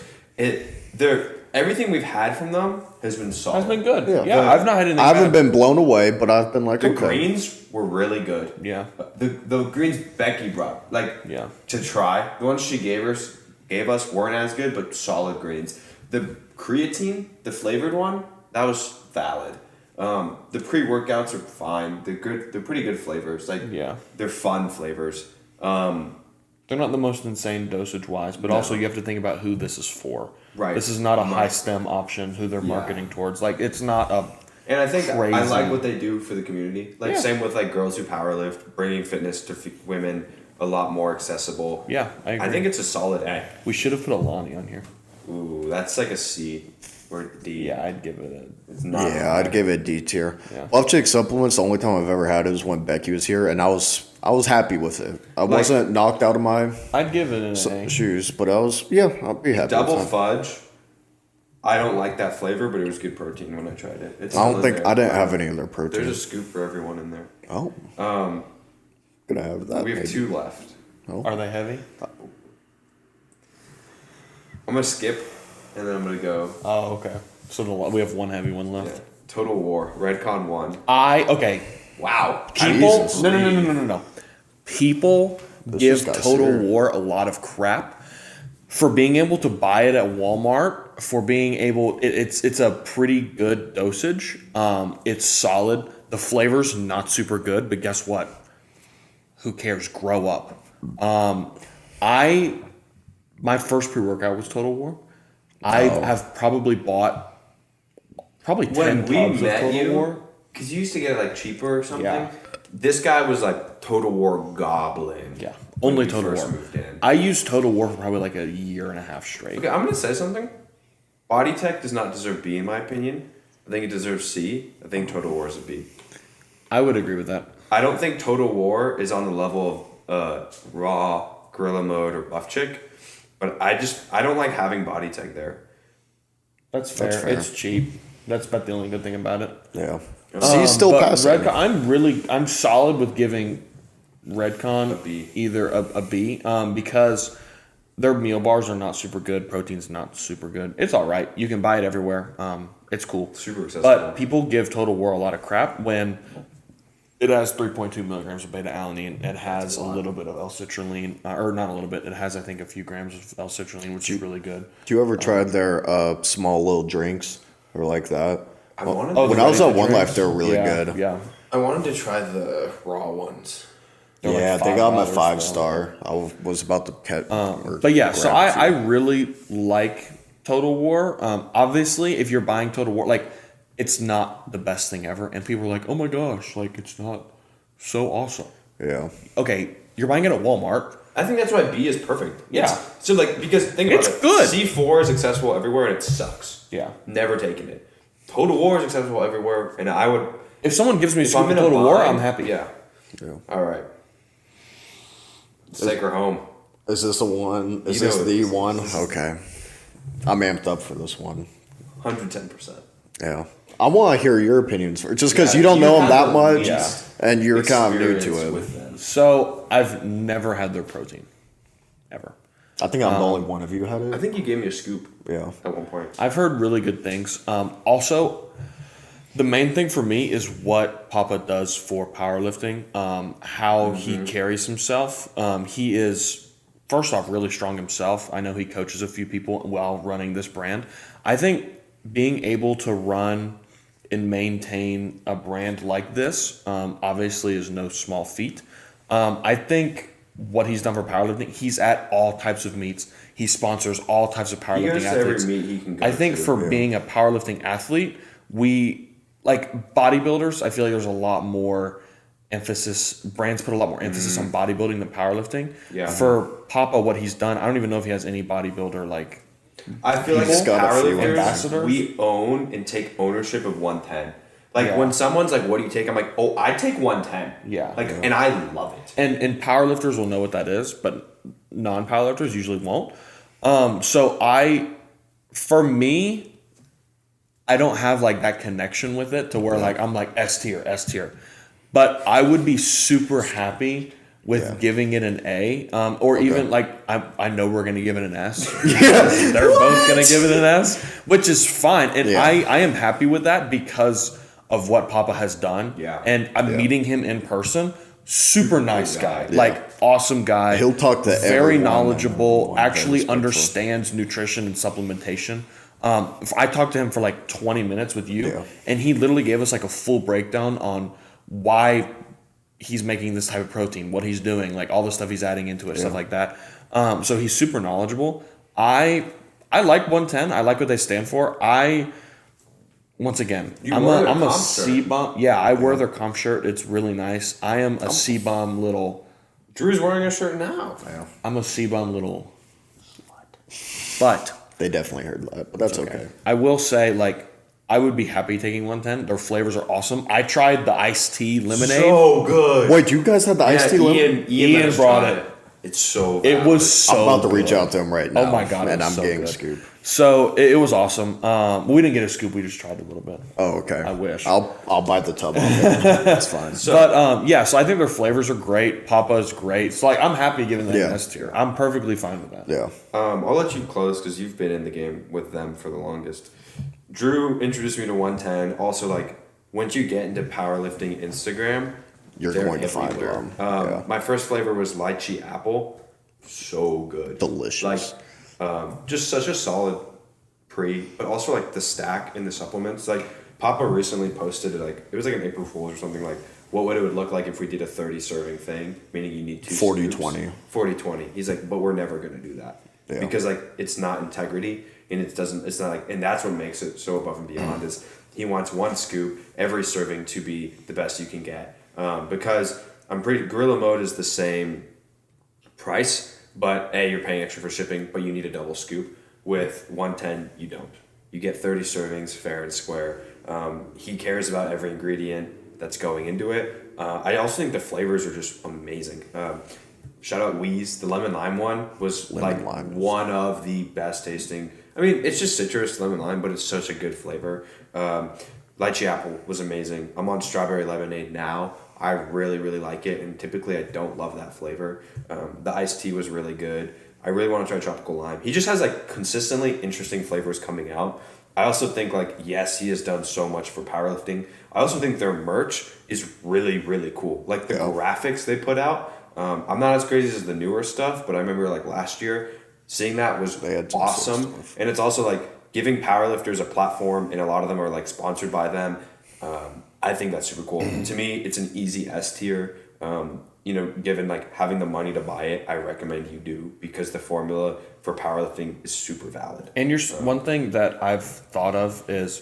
Speaker 1: Everything we've had from them has been solid.
Speaker 2: Has been good.
Speaker 3: Yeah.
Speaker 2: Yeah, I've not had anything.
Speaker 3: I haven't
Speaker 2: bad.
Speaker 3: been blown away, but I've been like,
Speaker 1: The
Speaker 3: okay.
Speaker 1: greens were really good.
Speaker 2: Yeah.
Speaker 1: The greens Becky brought, like
Speaker 2: Yeah.
Speaker 1: to try. The ones she gave us weren't as good, but solid greens. The creatine, the flavored one, that was valid. The pre-workouts are fine. They're good. They're pretty good flavors. Like
Speaker 2: Yeah.
Speaker 1: they're fun flavors.
Speaker 2: They're not the most insane dosage wise, but also you have to think about who this is for.
Speaker 1: Right.
Speaker 2: This is not a
Speaker 1: Right.
Speaker 2: high stem option who they're
Speaker 1: Yeah.
Speaker 2: marketing towards. Like it's not a.
Speaker 1: And I think I
Speaker 2: Crazy.
Speaker 1: like what they do for the community. Like
Speaker 2: Yeah.
Speaker 1: same with like girls who powerlift, bringing fitness to women a lot more accessible.
Speaker 2: Yeah, I agree.
Speaker 1: I think it's a solid A.
Speaker 2: We should have put Alani on here.
Speaker 1: Ooh, that's like a C or D.
Speaker 2: Yeah, I'd give it
Speaker 1: It's not.
Speaker 3: Yeah, I'd give it a D tier.
Speaker 2: Yeah.
Speaker 3: Love Chick supplements. The only time I've ever had it was when Becky was here, and I was happy with it. I wasn't knocked out of my
Speaker 2: I'd give it an A.
Speaker 3: shoes, but I'll be happy.
Speaker 1: Double
Speaker 3: with it.
Speaker 1: fudge. I don't like that flavor, but it was good protein when I tried it. It's
Speaker 3: I
Speaker 1: still
Speaker 3: don't
Speaker 1: in
Speaker 3: think
Speaker 1: there.
Speaker 3: I didn't have any of their protein.
Speaker 1: There's a scoop for everyone in there.
Speaker 3: Oh, gonna have that.
Speaker 1: We have
Speaker 3: maybe.
Speaker 1: 2 left.
Speaker 2: Are they heavy?
Speaker 1: I'm gonna skip, and then I'm gonna go.
Speaker 2: Oh, okay. So we have one heavy one left.
Speaker 1: Yeah. Total War. Redcon 1.
Speaker 2: Okay.
Speaker 1: Wow.
Speaker 2: People,
Speaker 3: Jesus.
Speaker 2: no. People give
Speaker 3: just got
Speaker 2: Total
Speaker 3: serious.
Speaker 2: War a lot of crap for being able to buy it at Walmart. For being able, it's a pretty good dosage. It's solid. The flavor's not super good, but guess what? Who cares? Grow up. My first pre-workout was Total War. I have probably bought 10
Speaker 1: When we
Speaker 2: tubs of
Speaker 1: met
Speaker 2: Total
Speaker 1: you,
Speaker 2: War.
Speaker 1: because you used to get it like cheaper or something.
Speaker 2: Yeah.
Speaker 1: This guy was like Total War goblin.
Speaker 2: Yeah,
Speaker 1: when
Speaker 2: only
Speaker 1: we
Speaker 2: Total
Speaker 1: first
Speaker 2: War.
Speaker 1: moved in.
Speaker 2: I used Total War for probably like a year and a half straight.
Speaker 1: Okay, I'm gonna say something. Body Tech does not deserve B in my opinion. I think it deserves C. I think Total War is a B.
Speaker 2: I would agree with that.
Speaker 1: I don't think Total War is on the level of Raw, Gorilla Mode, or Buff Chick, but I don't like having Body Tech there.
Speaker 2: That's fair.
Speaker 3: fair.
Speaker 2: It's cheap. That's about the only good thing about it.
Speaker 3: Yeah. C's still
Speaker 2: But
Speaker 3: passing.
Speaker 2: Redcon, I'm solid with giving Redcon
Speaker 1: A B.
Speaker 2: either a B because their meal bars are not super good. Protein's not super good. It's all right. You can buy it everywhere. It's cool.
Speaker 1: Super accessible.
Speaker 2: But people give Total War a lot of crap when it has 3.2 milligrams of beta alanine. It has a little bit of L-citrulline, or not a little bit. It has, I think, a few grams of L-citrulline, which is really good.
Speaker 3: Do you ever try their small little drinks or like that?
Speaker 1: I wanted
Speaker 2: Oh,
Speaker 3: When
Speaker 2: the
Speaker 3: I was at
Speaker 2: ready-to
Speaker 3: One
Speaker 2: drinks?
Speaker 3: Life, they were really
Speaker 2: Yeah,
Speaker 3: good.
Speaker 2: Yeah.
Speaker 1: I wanted to try the raw ones.
Speaker 2: They're
Speaker 3: Yeah,
Speaker 2: like
Speaker 3: they got my
Speaker 2: $5
Speaker 3: 5-star. I was about to catch.
Speaker 2: But yeah, so I really like Total War. Obviously, if you're buying Total War, like it's not the best thing ever, and people are like, "Oh my gosh, like it's not so awesome."
Speaker 3: Yeah.
Speaker 2: Okay, you're buying it at Walmart.
Speaker 1: I think that's why B is perfect.
Speaker 2: Yeah.
Speaker 1: So like because think about
Speaker 2: It's
Speaker 1: it.
Speaker 2: good.
Speaker 1: C4 is accessible everywhere and it sucks.
Speaker 2: Yeah.
Speaker 1: Never taken it. Total War is accessible everywhere, and I would.
Speaker 2: If someone gives me a
Speaker 1: If
Speaker 2: scoop
Speaker 1: I'm
Speaker 2: of
Speaker 1: in a
Speaker 2: Total War,
Speaker 1: bind,
Speaker 2: I'm happy.
Speaker 1: Yeah.
Speaker 3: Yeah.
Speaker 1: All right. Let's take her home.
Speaker 3: Is this the one? Is
Speaker 1: You
Speaker 3: this
Speaker 1: know
Speaker 3: the
Speaker 1: this is-
Speaker 3: one? Okay. I'm amped up for this one.
Speaker 1: 110%.
Speaker 3: Yeah. I want to hear your opinions, just because
Speaker 1: Yeah,
Speaker 3: you don't
Speaker 1: you
Speaker 3: know them
Speaker 1: have
Speaker 3: that
Speaker 1: the
Speaker 3: much,
Speaker 1: least
Speaker 3: and you're kind of new to
Speaker 1: Experience
Speaker 3: it.
Speaker 1: with them.
Speaker 2: So I've never had their protein, ever.
Speaker 3: I think I'm the only one of you had
Speaker 1: I
Speaker 3: it.
Speaker 1: think you gave me a scoop
Speaker 3: Yeah.
Speaker 1: at one point.
Speaker 2: I've heard really good things. Also, the main thing for me is what Papa does for powerlifting, how he carries himself. He is, first off, really strong himself. I know he coaches a few people while running this brand. I think being able to run and maintain a brand like this, obviously is no small feat. I think what he's done for powerlifting, he's at all types of meets. He sponsors all types of
Speaker 1: He
Speaker 2: powerlifting
Speaker 1: goes to
Speaker 2: athletes.
Speaker 1: every meet he can go
Speaker 2: I think
Speaker 1: to.
Speaker 2: for being a powerlifting athlete, we like bodybuilders. I feel like there's a lot more emphasis. Brands put a lot more emphasis on bodybuilding than powerlifting.
Speaker 1: Yeah.
Speaker 2: For Papa, what he's done, I don't even know if he has any bodybuilder like.
Speaker 1: I feel like
Speaker 3: He's
Speaker 1: as
Speaker 3: got a few
Speaker 1: powerlifters,
Speaker 2: ambassadors.
Speaker 1: we own and take ownership of 110. Like
Speaker 2: Yeah.
Speaker 1: when someone's like, "What do you take?" I'm like, "Oh, I take 110."
Speaker 2: Yeah.
Speaker 1: Like, and I love it.
Speaker 2: And powerlifters will know what that is, but non-powerlifters usually won't. So for me, I don't have like that connection with it to where like I'm like S tier. But I would be super happy with giving it an A, or even like I know we're gonna give it an S. They're both gonna give it an S, which is fine, and I am happy with that because of what Papa has done.
Speaker 1: Yeah.
Speaker 2: And I'm meeting him in person. Super nice guy,
Speaker 1: Yeah.
Speaker 2: like awesome guy.
Speaker 3: He'll talk to
Speaker 2: very
Speaker 3: everyone
Speaker 2: knowledgeable.
Speaker 3: and
Speaker 2: Actually
Speaker 3: respectful.
Speaker 2: understands nutrition and supplementation. I talked to him for like 20 minutes with you, and he literally gave us like a full breakdown on why he's making this type of protein, what he's doing, like all the stuff he's adding into it, stuff like that. So he's super knowledgeable. I like 110. I like what they stand for. Once again,
Speaker 1: You
Speaker 2: I'm
Speaker 1: wore their
Speaker 2: a
Speaker 1: comp
Speaker 2: C-bomb. Yeah, I wear their comp shirt. It's really nice. I am a C-bomb little.
Speaker 1: Drew's wearing a shirt now.
Speaker 2: I'm a C-bomb little. But
Speaker 3: They definitely heard that, but that's okay.
Speaker 2: I will say, like, I would be happy taking 110. Their flavors are awesome. I tried the iced tea lemonade.
Speaker 1: So good.
Speaker 3: Wait, you guys had the iced tea lemon?
Speaker 1: Ian
Speaker 2: Ian
Speaker 1: let us
Speaker 2: brought
Speaker 1: try
Speaker 2: it.
Speaker 1: It's so.
Speaker 2: It was
Speaker 1: valid.
Speaker 2: so.
Speaker 3: I'm about to reach
Speaker 2: good.
Speaker 3: out to him right now.
Speaker 2: Oh my god!
Speaker 3: and
Speaker 2: it
Speaker 3: I'm
Speaker 2: was so
Speaker 3: getting
Speaker 2: good.
Speaker 3: a scoop.
Speaker 2: So it was awesome. We didn't get a scoop. We just tried a little bit.
Speaker 3: Oh, okay.
Speaker 2: I wish.
Speaker 3: I'll bite the tub off. That's fine.
Speaker 2: But yeah, so I think their flavors are great. Papa's great. So like, I'm happy giving them an S tier. I'm perfectly fine with that.
Speaker 3: Yeah.
Speaker 1: I'll let you close because you've been in the game with them for the longest. Drew introduced me to 110. Also, like, once you get into powerlifting Instagram,
Speaker 3: You're
Speaker 1: they're
Speaker 3: going to find
Speaker 1: everywhere.
Speaker 3: them. Yeah.
Speaker 1: My first flavor was lychee apple. So good.
Speaker 3: Delicious.
Speaker 1: Like, just such a solid but also like the stack in the supplements. Like, Papa recently posted it was like an April Fool's or something, like what would look like if we did a 30 serving thing, meaning you need 2
Speaker 3: 40,
Speaker 1: scoops.
Speaker 3: 20.
Speaker 1: 40-20. He's like, but we're never gonna do that.
Speaker 3: Yeah.
Speaker 1: Because like it's not integrity and it's not like, and that's what makes it so above and beyond is he wants 1 scoop every serving to be the best you can get. Because Gorilla Mode is the same price, but you're paying extra for shipping, but you need a double scoop. With 110, you don't. You get 30 servings, fair and square. He cares about every ingredient that's going into it. I also think the flavors are just amazing. Shout out Wheeze. The lemon lime one was one of the best tasting. I mean, it's just citrus, lemon lime, but it's such a good flavor. Lychee apple was amazing. I'm on strawberry lemonade now. I really, really like it, and typically I don't love that flavor. The iced tea was really good. I really want to try tropical lime. He just has like consistently interesting flavors coming out. I also think like, yes, he has done so much for powerlifting. I also think their merch is really, really cool. Like the graphics they put out. I'm not as crazy as the newer stuff, but I remember like last year seeing that was awesome. And it's also like giving powerlifters a platform, and a lot of them are like sponsored by them. I think that's super cool. To me, it's an easy S tier. Given like having the money to buy it, I recommend you do, because the formula for powerlifting is super valid.
Speaker 2: And one thing that I've thought of is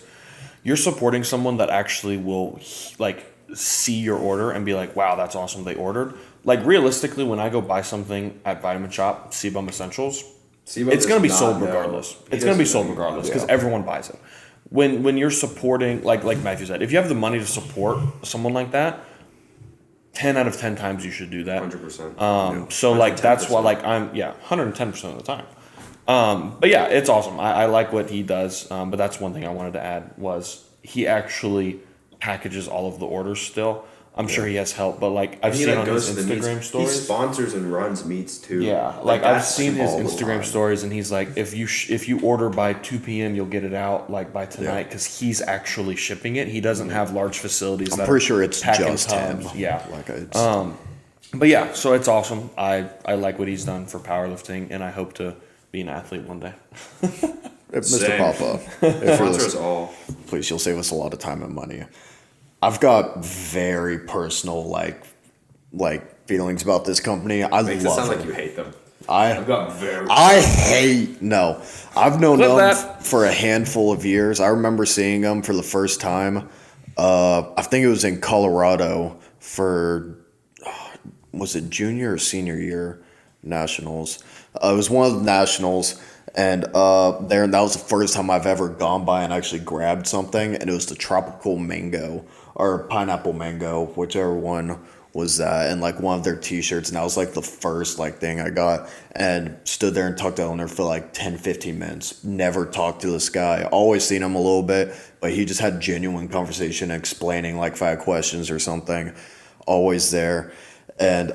Speaker 2: you're supporting someone that actually will like see your order and be like, wow, that's awesome, they ordered. Like realistically, when I go buy something at Vitamin Shop, Sebum Essentials, it's going to be sold regardless. It's going to be sold regardless because everyone buys it. When you're supporting, like Matthew said, if you have the money to support someone like that, 10 out of 10 times you should do that.
Speaker 1: 100%.
Speaker 2: So like that's why like 110% of the time. But yeah, it's awesome. I like what he does. But that's one thing I wanted to add was he actually packages all of the orders still. I'm sure he has help, but like I've seen on his Instagram stories.
Speaker 1: He sponsors and runs meets too.
Speaker 2: Yeah, like I've seen his Instagram stories, and he's like, if you order by 2 p.m., you'll get it out like by tonight, because he's actually shipping it. He doesn't have large facilities.
Speaker 3: I'm pretty sure it's just him.
Speaker 2: Yeah,
Speaker 3: like it's,
Speaker 2: but yeah, so it's awesome. I like what he's done for powerlifting, and I hope to be an athlete one day.
Speaker 3: Mr.
Speaker 1: Same.
Speaker 3: Papa, if you're
Speaker 1: Sponsor us
Speaker 3: listening,
Speaker 1: all.
Speaker 3: please, you'll save us a lot of time and money. I've got very personal like feelings about this company. I
Speaker 1: Makes it
Speaker 3: love
Speaker 1: sound
Speaker 3: it.
Speaker 1: like you hate them.
Speaker 3: I
Speaker 1: I've got very.
Speaker 3: I hate no. I've known
Speaker 2: Clip
Speaker 3: them
Speaker 2: that.
Speaker 3: for a handful of years. I remember seeing them for the first time. I think it was in Colorado for was it junior or senior year nationals. It was one of the nationals, and there that was the first time I've ever gone by and actually grabbed something, and it was the tropical mango or pineapple mango, whichever one was that, and like one of their t-shirts, and that was like the first like thing I got, and stood there and talked on there for like 10-15 minutes. Never talked to this guy. Always seen him a little bit, but he just had genuine conversation, explaining like if I had questions or something. Always there. And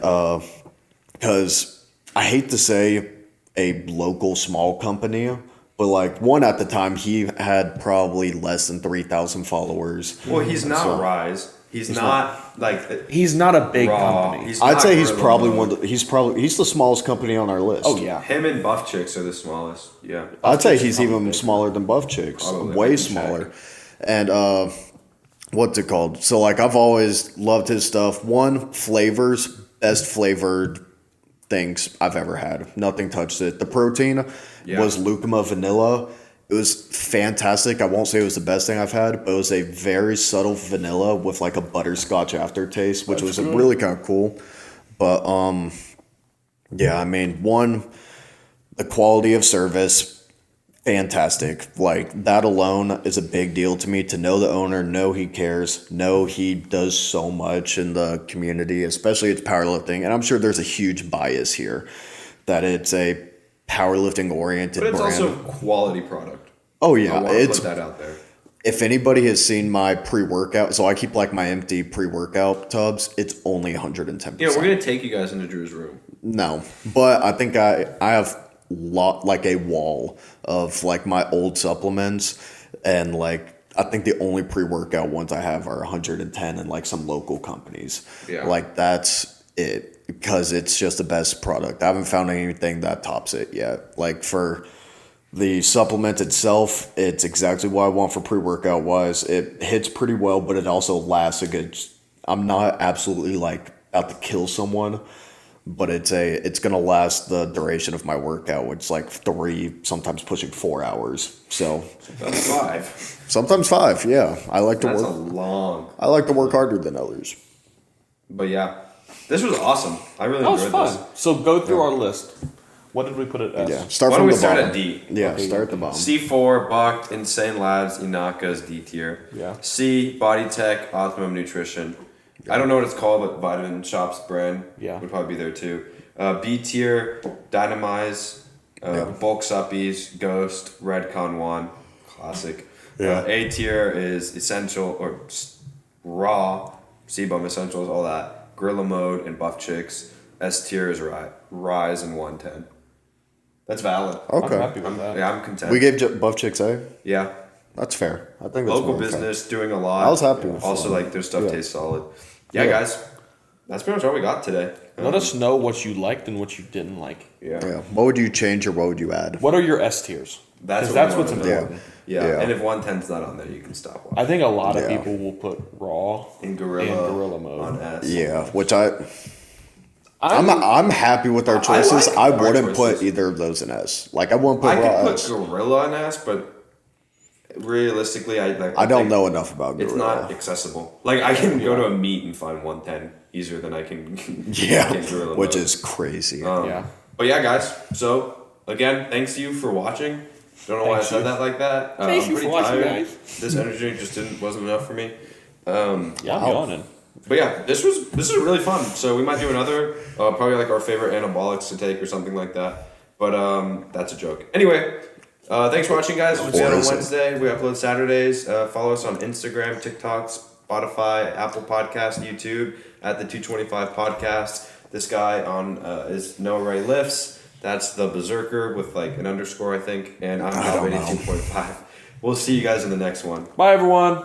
Speaker 3: because I hate to say a local small company, but like one at the time, he had probably less than 3,000 followers.
Speaker 1: Well, he's not
Speaker 3: So-
Speaker 1: Rise. He's not like
Speaker 2: He's not a big
Speaker 1: Raw.
Speaker 2: company.
Speaker 1: He's
Speaker 3: I'd
Speaker 1: not
Speaker 3: say he's
Speaker 1: Gorilla
Speaker 3: probably
Speaker 1: Mode.
Speaker 3: he's the smallest company on our list.
Speaker 2: Oh yeah.
Speaker 1: Him and Buff Chicks are the smallest. Yeah.
Speaker 3: I'd say he's
Speaker 2: Probably
Speaker 3: even
Speaker 2: bigger.
Speaker 3: smaller than Buff Chicks.
Speaker 1: Probably.
Speaker 3: Way
Speaker 1: Let me
Speaker 3: smaller. And what's it called? So like I've always loved his stuff. One, flavors, best flavored things I've ever had. Nothing touched it. The protein
Speaker 1: Yeah.
Speaker 3: was Lucuma vanilla. It was fantastic. I won't say it was the best thing I've had, but it was a very subtle vanilla with like a butterscotch aftertaste, which was really kind of cool. But yeah, I mean, one, the quality of service, fantastic. Like that alone is a big deal to me, to know the owner, know he cares, know he does so much in the community, especially it's powerlifting. And I'm sure there's a huge bias here that it's a powerlifting oriented
Speaker 1: But it's
Speaker 3: brand.
Speaker 1: also quality product.
Speaker 3: Oh
Speaker 1: I
Speaker 3: yeah,
Speaker 1: want to
Speaker 3: it's
Speaker 1: put that out there.
Speaker 3: if anybody has seen my pre-workout, so I keep like my empty pre-workout tubs, it's only 110%.
Speaker 1: Yeah, we're gonna take you guys into Drew's room.
Speaker 3: No, but I think I have like a wall of like my old supplements, and like I think the only pre-workout ones I have are 110 and like some local companies.
Speaker 1: Yeah.
Speaker 3: Like that's it, because it's just the best product. I haven't found anything that tops it yet. Like for the supplement itself, it's exactly what I want for pre-workout wise. It hits pretty well, but it also lasts a good. I'm not absolutely like about to kill someone, but it's gonna last the duration of my workout, which is like 3, sometimes pushing 4 hours. So
Speaker 1: That's 5.
Speaker 3: sometimes 5. Yeah, I like to
Speaker 1: That's a
Speaker 3: work.
Speaker 1: long.
Speaker 3: I like to work harder than others.
Speaker 1: But yeah, this was awesome. I really
Speaker 2: That was
Speaker 1: enjoyed
Speaker 2: fun.
Speaker 1: this.
Speaker 2: So go through our list. What did we put it as?
Speaker 3: Yeah, start
Speaker 1: Why
Speaker 3: from
Speaker 1: don't we
Speaker 3: the
Speaker 1: start
Speaker 3: bottom.
Speaker 1: at D?
Speaker 3: Yeah,
Speaker 2: Okay.
Speaker 3: start at the bottom.
Speaker 1: C4, Buck, Insane Labs, Inaka's D tier.
Speaker 2: Yeah.
Speaker 1: C, Body Tech, Optimum Nutrition. I don't know what it's called, but Vitamin Shop's brand
Speaker 2: Yeah.
Speaker 1: would probably be there too. B tier, Dynamize, Bulk Suppies, Ghost, Redcon 1, classic.
Speaker 3: Yeah.
Speaker 1: A tier is Essential, or Raw, Seabum Essentials, all that. Gorilla Mode and Buff Chicks. S tier is Rise and 110. That's valid.
Speaker 2: I'm
Speaker 3: Okay,
Speaker 2: happy with that.
Speaker 1: Yeah, I'm content.
Speaker 3: we gave Buff Chicks A.
Speaker 1: Yeah.
Speaker 3: That's fair. I think that's
Speaker 1: Local
Speaker 3: more than fair.
Speaker 1: business, doing a lot.
Speaker 3: I was happy with
Speaker 1: Also,
Speaker 3: that.
Speaker 1: like, their stuff
Speaker 3: Yeah.
Speaker 1: tastes solid. Yeah,
Speaker 3: Yeah.
Speaker 1: guys. That's pretty much all we got today.
Speaker 2: Let us know what you liked and what you didn't like.
Speaker 1: Yeah.
Speaker 3: Yeah. What would you change or what would you add?
Speaker 2: What are your S tiers?
Speaker 1: That's
Speaker 2: 'Cause
Speaker 1: what
Speaker 2: that's
Speaker 1: we
Speaker 2: what's
Speaker 1: wanna know.
Speaker 2: important.
Speaker 1: Yeah.
Speaker 3: Yeah.
Speaker 1: And if 110's not on there, you can stop watching.
Speaker 2: I think a lot of
Speaker 3: Yeah.
Speaker 2: people will put raw
Speaker 1: In Gorilla,
Speaker 2: in gorilla mode.
Speaker 1: on S.
Speaker 3: Yeah, which I'm happy with our choices.
Speaker 1: like
Speaker 3: I
Speaker 1: our
Speaker 3: wouldn't put
Speaker 1: choices.
Speaker 3: either of those in S. Like I wouldn't put
Speaker 1: I
Speaker 3: raw
Speaker 1: could put
Speaker 3: S.
Speaker 1: Gorilla on S, but realistically,
Speaker 3: I don't
Speaker 1: think
Speaker 3: know enough about
Speaker 1: It's
Speaker 3: Gorilla.
Speaker 1: not accessible. Like, I can go to a meet and find 110 easier than I can
Speaker 3: Yeah,
Speaker 1: get Gorilla
Speaker 3: which
Speaker 1: Mode.
Speaker 3: is crazy.
Speaker 2: Yeah.
Speaker 1: But yeah, guys. So again, thanks you for watching. Don't know why I
Speaker 2: Thanks
Speaker 1: said
Speaker 2: you.
Speaker 1: that like that.
Speaker 2: Thank
Speaker 1: I'm
Speaker 2: you for
Speaker 1: pretty
Speaker 2: watching,
Speaker 1: tired.
Speaker 2: guys.
Speaker 1: This energy drink just wasn't enough for me.
Speaker 2: Yeah, I'm yawning.
Speaker 1: But yeah, this is really fun. So we might do another, probably like our favorite anabolics to take or something like that. But that's a joke. Anyway, thanks for watching, guys. We'll see you on
Speaker 3: is it?
Speaker 1: Wednesday. We upload Saturdays. Follow us on Instagram, TikTok, Spotify, Apple Podcast, YouTube at the 225 Podcast. This guy on is No Ray Lifts. That's the Berserker with like an underscore, I think. And I'm
Speaker 3: I don't know.
Speaker 1: 82.5. We'll see you guys in the next one.
Speaker 2: Bye, everyone.